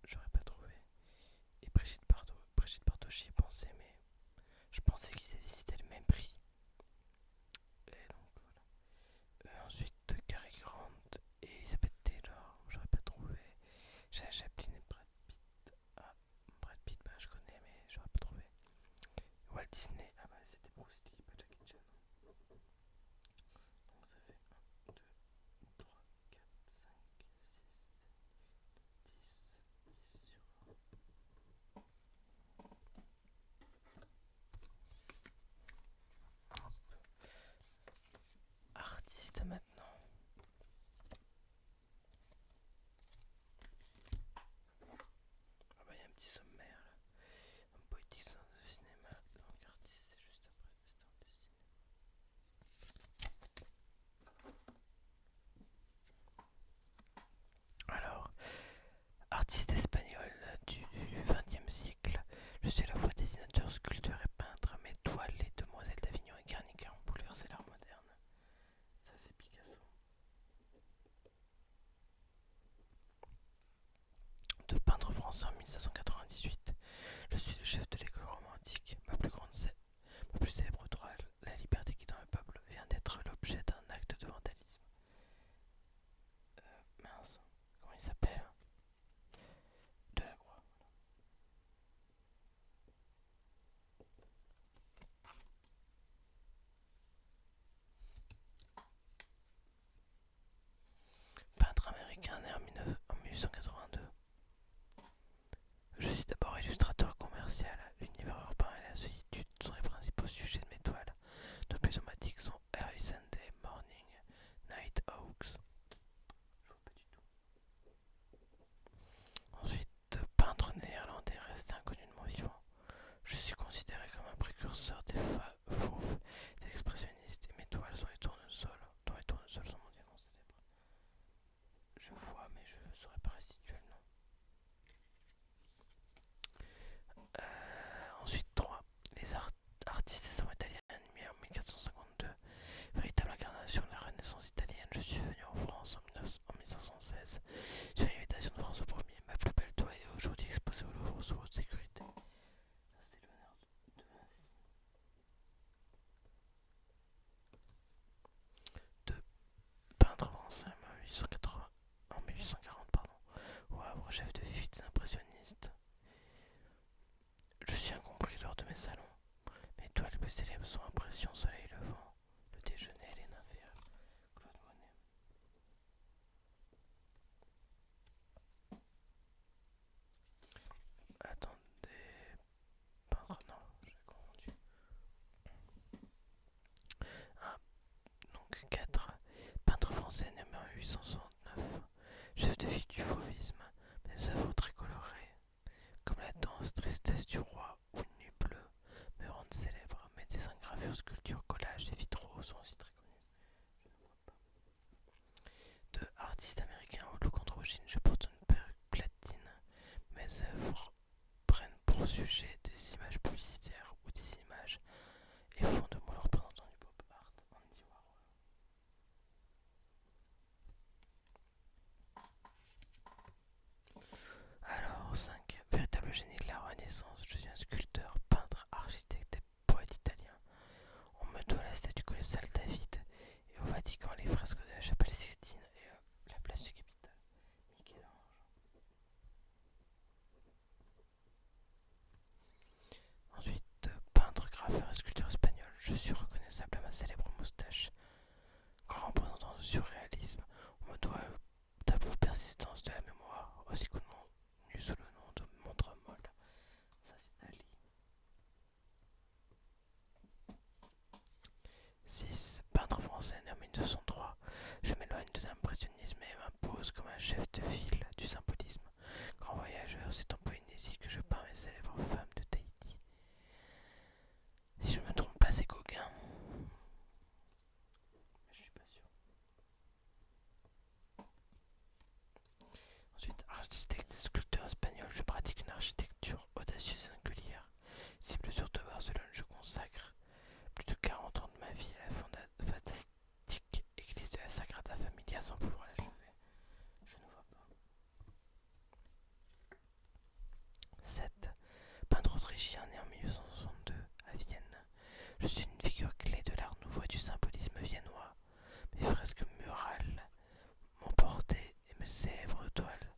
j'aurais pas trouvé. Et Brigitte Bardot. Brigitte Bardot, j'y ai pensé, mais je pensais qu'ils allaient citer le même prix. Et donc voilà. Ensuite, Cary Grant et Elizabeth Taylor, j'aurais pas trouvé. Charles Chaplin et Brad Pitt. Ah, Brad Pitt, bah, je connais, mais j'aurais pas trouvé. Walt Disney, ah bah c'était Bruce Lee, pas Jackie Chan. Donc ça fait 1, 2, 3, 4, 5, 6, 10, 10 sur 1. Artiste maintenant. Ah bah il y a un petit sommaire là. Un poétique sens de cinéma. Donc artiste c'est juste après star du cinéma. Alors, artiste espagnol du XXe siècle, je suis à la fois dessinateur, sculpteur et peintre. Mes toiles, les Demoiselles d'Avignon et Guernica ont bouleversé l'art moderne. Ça c'est Picasso. De peintre français en 1598, je suis le chef de l'école romantique. Ma plus célèbre toile, La liberté qui dans le peuple, vient d'être l'objet d'un acte de vandalisme. Mince, comment il s'appelle? Delacroix. Peintre américain né en 1882. Je suis d'abord illustrateur commercial. L'univers urbain et la solitude sont les principaux sujets de mes toiles. De plus emblématiques sont Early Sunday, Morning, Night Hawks. Je vois pas du tout. Ensuite, peintre néerlandais resté inconnu de mon vivant. Je suis considéré comme un précurseur des fauves, des expressionnistes, et mes toiles sont les tournesols, dont les tournesols sont mondialement célèbres. Je vois, mais je ne saurais pas restituer le nom. Ensuite, 3. Les artistes et savants italiens animés en 1452. Véritable incarnation de la Renaissance italienne, je suis venu en France en 1516 sur l'invitation de François Ier. Ma plus belle toile est aujourd'hui exposée au Louvre sous haute sécurité. Ça, c'est Léonard de Vinci. 2. Peintre français en 1840, au Havre, chef de file des impressionnistes. Je suis incompris lors de mes salons. Mes toiles les plus célèbres sont Impression, Soleil levant, Le déjeuner et les nymphéas. Claude Monet. Attendez. Peintre, non, j'ai confondu. Ah, donc 4. Peintre français né en 1869. Chef de file du fauvisme. Mes œuvres très colorées, comme la danse, tristesse du roi ou nuit bleue, me rendent célèbre. Mes dessins, gravures, sculptures, collages et vitraux sont aussi très connus. Je ne vois pas. 2. Artiste américain au look androgyne, je porte une perruque platine. Mes œuvres prennent pour sujet des images publicitaires ou des images et font de moi le représentant du pop art. Andy Warhol. Alors, 5. Véritable génie de la Renaissance, je suis un sculpteur, peintre, architecte et poète italien. On me doit la statue colossale David et au Vatican les fresques de la chapelle Sixtine et la place du Capitole. Michel-Ange. Ensuite, peintre, graveur et sculpteur espagnol, je suis reconnaissable à ma célèbre moustache. Grand représentant du surréalisme, on me doit 6. Peintre français né en 1903. Je m'éloigne de l'impressionnisme et m'impose comme un chef de file du symbolisme. Grand voyageur, c'est en Polynésie que je peins mes célèbres femmes de Tahiti. Si je ne me trompe pas, c'est Gauguin. Mais je suis pas sûr. Ensuite, architecte et sculpteur espagnol, je pratique une architecture audacieuse et singulière. Cible sur de Barcelone, je consacre plus de 40 ans de ma vie à la fantastique église de la Sagrada Familia sans pouvoir l'achever. Je ne vois pas. 7. Peintre autrichien né en 1862 à Vienne. Je suis une figure clé de l'art nouveau et du symbolisme viennois. Mes fresques murales m'ont porté et mes célèbres toiles,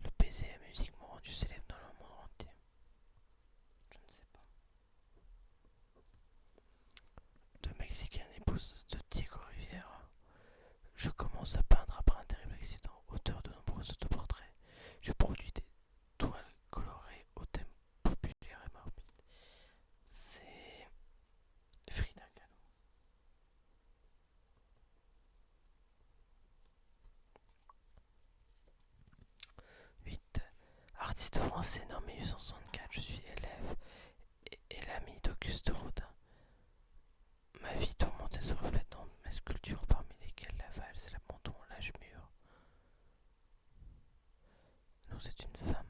le baiser et la musique m'ont rendu célèbre dans le monde entier. Je ne sais pas. De mexicaine épouse de Diego Rivera. Je commence à peindre après un terrible accident, auteur de nombreux autoportraits. Je produis des toiles colorées au thème populaire et morbide. C'est Frida Kahlo. 8. Artiste français né en 1864, je suis élève et l'ami d'Auguste Rodin. Ma vie tourmentée se reflète dans mes sculptures parmi lesquelles la valse, l'abandon, l'âge mûr. Non, c'est une femme.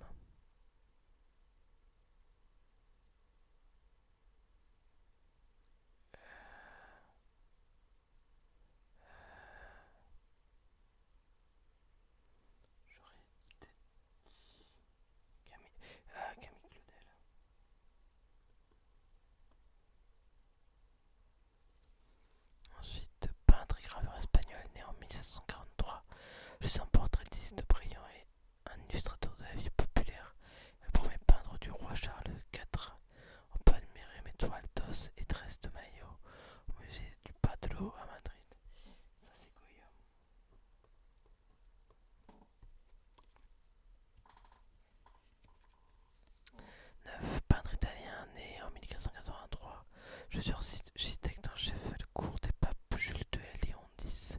J'aurais peut-être Camille Claudel. Ensuite, peintre et graveur espagnol né en 1743. Je suis un portraitiste brillant et un illustrateur de la vie populaire. Le premier peintre du roi Charles IV. On peut admirer mes toiles d'os et tresses de maillot au musée du Pateau à Madrid. Ça c'est Goya. 9. Peintre italien né en 1483. Je suis architecte en chef à la cour des papes Jules II et Léon X.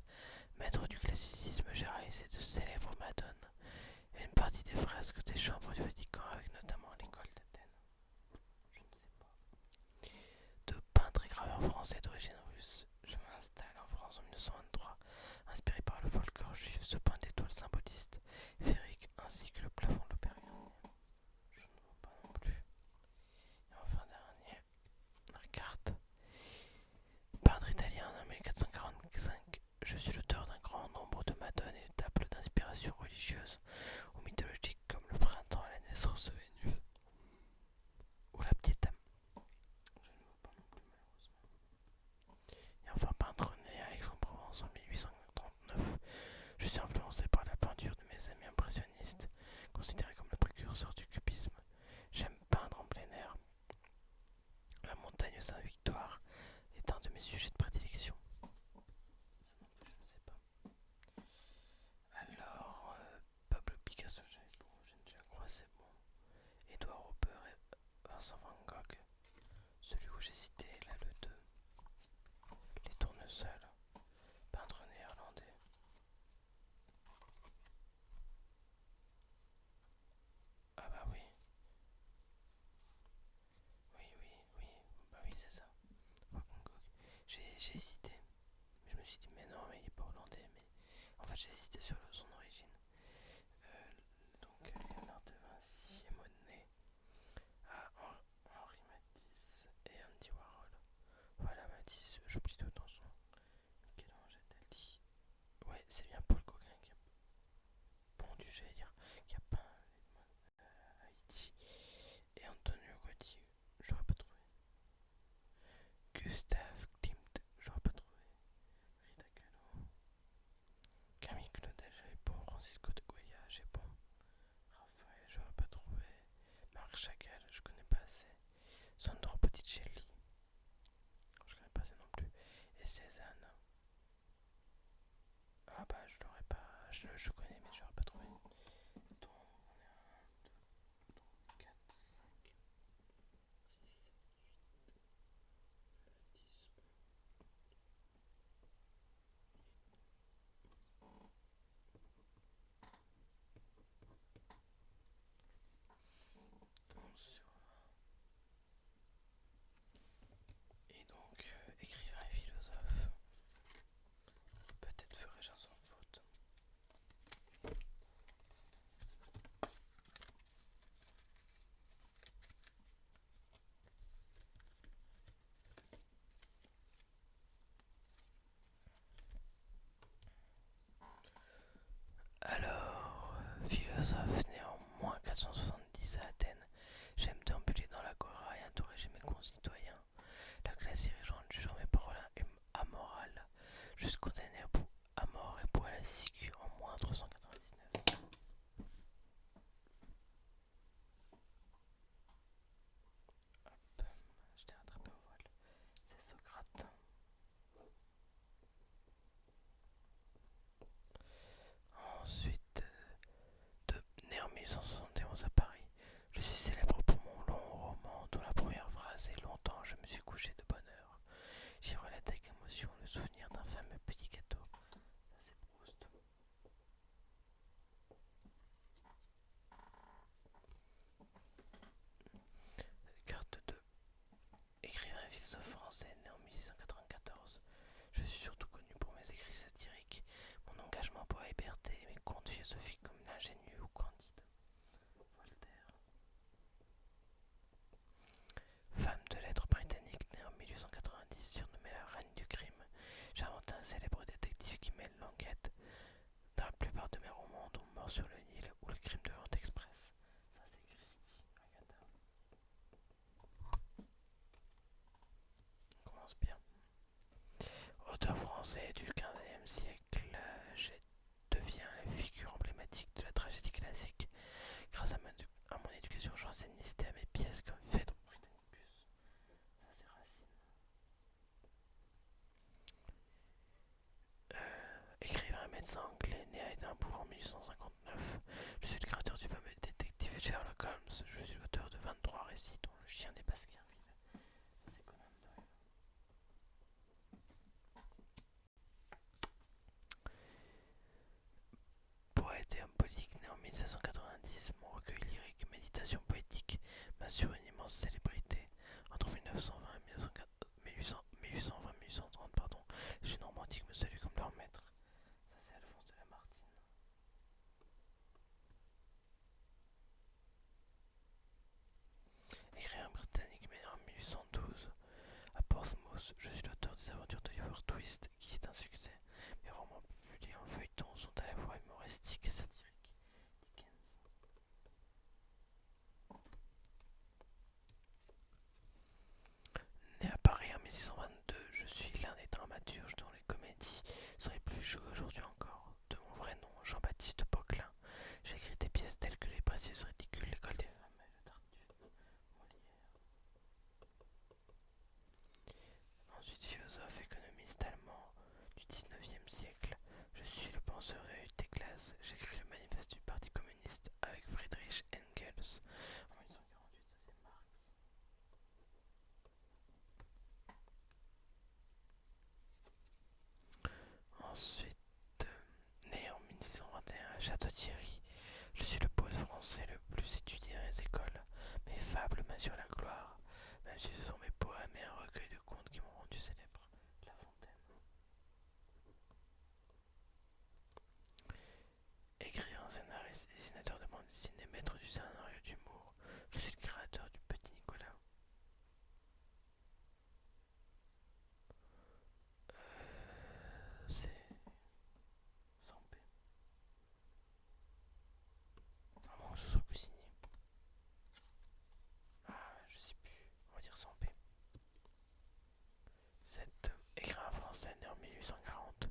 Maître du classicisme, j'ai réalisé de célèbres madones et une partie des fresques des chambres du Vatican avec notamment l'école d'Athènes. Je ne sais pas. De peintre et graveur français d'origine russe, je m'installe en France en 1923. Inspiré par le folklore juif, se peint d'étoiles symbolistes, féeriques ainsi que le plafond de l'Opéra. Je ne vois pas non plus. Et enfin dernier, carte. Peintre italien en 1445, je suis l'auteur d'un grand nombre de madones et de tables d'inspiration religieuse ou mythologiques comme le printemps et la naissance de Vénus ou la Pietà. Je ne vois pas non plus malheureusement. Et enfin peintre né à Aix-en-Provence en 1839, je suis influencé par la peinture de mes amis impressionnistes, considérés comme le précurseur du cubisme. J'aime peindre en plein air. La montagne Sainte-Victoire est un de mes sujets de prédilection. Ça non plus, je ne sais pas. Alors, Pablo Picasso, j'ai déjà croisé, bon. Edouard Hopper et Vincent Van Gogh. Celui où j'ai cité, là, le 2. Les tournesols. Peintre néerlandais. Ah bah oui. Oui, oui, oui. Bah oui, c'est ça. Van Gogh. J'ai hésité. Mais je me suis dit, mais non, mais il est pas hollandais. Mais en fait, j'ai hésité sur son origine. Donc, Léonard de Vinci et Monet. Ah, Henri Matisse et Andy Warhol. Voilà, Matisse, j'oublie tout dans son. Michel-Ange Dali. Ouais, c'est bien Paul Gauguin qui a pondu, j'allais dire, qui a peint Haïti. Et Antonio Gaudí, j'aurais pas trouvé. Gustave Klimt, j'aurais pas trouvé. Frida Kahlo. Camille Claudel, j'avais bon. Francisco de Goya, j'ai bon. Raphaël, j'aurais pas trouvé. Marc Chagall, je connais pas assez. Sandro Botticelli, je connais pas assez non plus. Et Cézanne. Ah bah je l'aurais pas. Je connais mais j'aurais pas trouvé. Donc on est à 1, 2, 4, 5, 6, 7, 8, 9, 10, 11. philosophe français né en 1694. Je suis surtout connu pour mes écrits satiriques, mon engagement pour la liberté et mes contes philosophiques comme l'ingénu ou Candide. Voltaire. Femme de lettres britannique née en 1890, surnommée la reine du crime, j'ai inventé un célèbre détective qui mêle l'enquête. Dans la plupart de mes romans, dont Mort sur le Nil ou Le crime de l'Orient Express. Ça c'est Christie, Agatha. On commence bien. Auteur français du XVe siècle, j'ai devient la figure emblématique de la tragédie classique. Grâce à mon éducation janséniste et à mes pièces comme Phèdre Britannicus. Ça c'est Racine. Écrivain et médecin anglais né à Édimbourg en 1859, je suis le créateur du fameux détective Sherlock Holmes. Je suis l'auteur de 23 récits dont Le chien des Baskerville. C'est Conan Doyle. Poète et homme politique né en 1790, mon recueil lyrique Méditation poétique m'assure une immense célébrité. Entre 1920 et 1830, les jeunes romantiques me saluent comme leur maître. Ça c'est Alphonse de Lamartine. Écrivain britannique né en 1812 à Portsmouth, je suis l'auteur des aventures d'Oliver Twist qui est un succès. Mes romans publiés en feuilleton sont à la fois humoristiques et satiriques. Dickens. Né à Paris en 1622, je suis l'un des dramaturges dont les comédies sont les plus jouées aujourd'hui encore. De mon vrai nom, Jean-Baptiste Poquelin, j'ai écrit des pièces telles que Les Précieuses Ridicules, L'École des femmes et Le Tartuffe, Molière. Ensuite, philosophe économiste allemand du XIXe siècle, je suis le penseur de la lutte des classes. J'écris le manifeste du Parti communiste avec Friedrich Engels en 1948, ça c'est Marx. Ensuite, né en 1621 à Château-Thierry, je suis le poète français le plus étudié dans les écoles. Mes fables m'assurent la gloire, même si ce sont mes poèmes et un recueil de contes qui m'ont rendu célèbre. La Fontaine. Écrivain, scénariste et dessinateur de bande dessinée, maître du scénario d'humour, je suis le créateur du Petit Nicolas. C'est Sampé. À moins que ce soit Coussigny. Ah, je sais plus. On va dire Sampé. 7. Écrivain français né en 1840,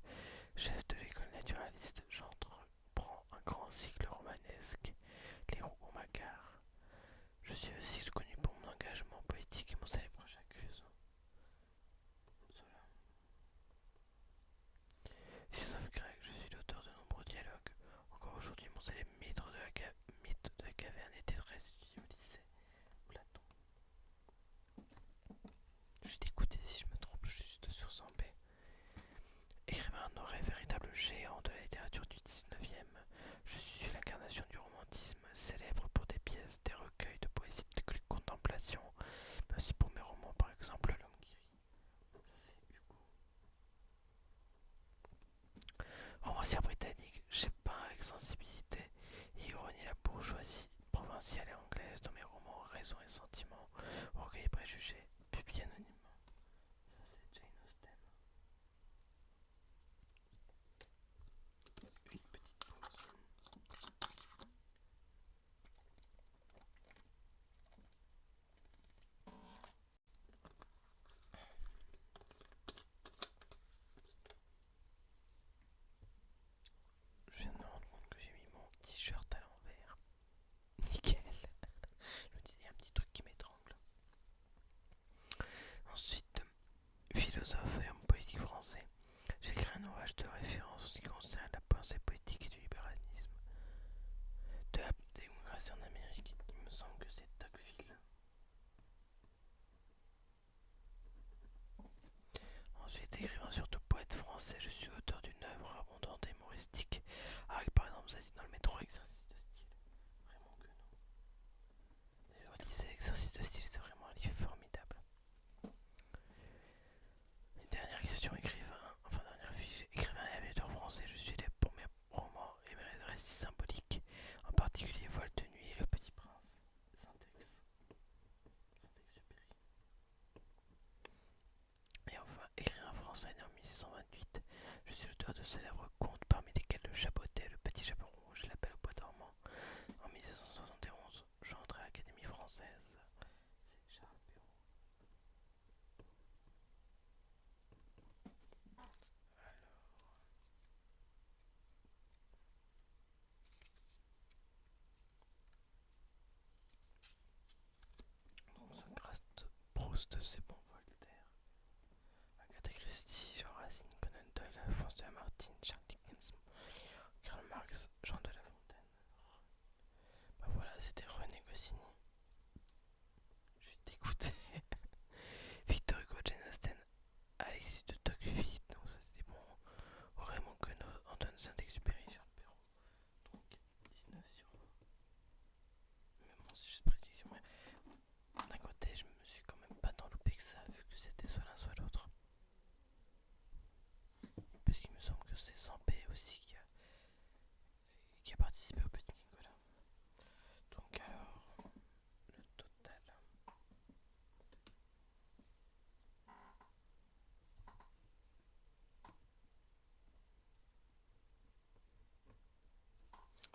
chef de l'école naturaliste, j'entreprends un grand cycle romanesque, Les Rougon-Macquart. Je suis aussi connu pour mon engagement poétique et mon célèbre J'accuse. Zola. Philosophe grec, je suis l'auteur de nombreux dialogues. Encore aujourd'hui, mon célèbre mythe de la caverne était très étudié au lycée. Platon. Je suis dégoûté si je me trompe juste sur 100 B. Écrivain honoré, véritable géant de la littérature du 19e, je suis l'incarnation du romantisme, célèbre pour des pièces, des recueils de poésie de contemplation, mais aussi pour mes romans, par exemple L'Homme qui rit. Ça c'est Hugo. Romancière britannique, j'ai peint avec sensibilité et ironie la bourgeoisie provinciale et anglaise dans mes romans Raison et Sentiment, Orgueil et Préjugés, publiés anonymement. Ça c'est Jane Austen. Une petite pause. Je viens de me rendre compte que j'ai mis mon t-shirt à l'envers. Nickel. Je me disais, il y a un petit truc qui m'étrangle. Ensuite, philosophe et homme politique français, j'ai écrit un ouvrage de référence en ce qui concerne la pensée politique et du libéralisme. De la démocratie en Amérique, il me semble que c'est Tocqueville. Ensuite, écrivain surtout poète français, je suis auteur d'une œuvre abondante et humoristique, avec par exemple Assis dans le métro, exercice de style. Vraiment que non. Lisez exercice de style, c'est vraiment un livre formidable. français né en 1628. Je suis l'auteur de célèbres contes parmi lesquels Le Chapotet, Le Petit Chaperon Rouge et La Belle au Bois dormant. En 1771, j'entre à l'Académie française. C'est Charles Perrault. Donc Socrate, Proust, c'est bon, Voltaire. Agatha Christie, Jean Racine, Conan Doyle, Alphonse de Lamartine, Charles Dickens, Karl Marx, Jean de La Fontaine. Bah voilà, c'était René Goscinny. Je suis dégoûté. Victor Hugo, Jane Austen, Alexis de Tocqueville, donc ça c'était bon. Raymond Queneau, Antoine Saint-Exupéry, Charles Perrault. Donc 19 sur 20. Mais bon, c'est juste prédiction. D'un côté, je me suis quand même pas tant loupé que ça, vu que c'était soit l'un soit l'autre. Parce qu'il me semble que c'est Sampé aussi qui a participé au Petit Nicolas. Donc alors, le total.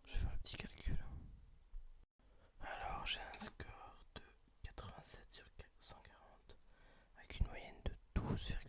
Je vais faire le petit calcul. Alors, j'ai un score de 87 sur 140 avec une moyenne de 12,5.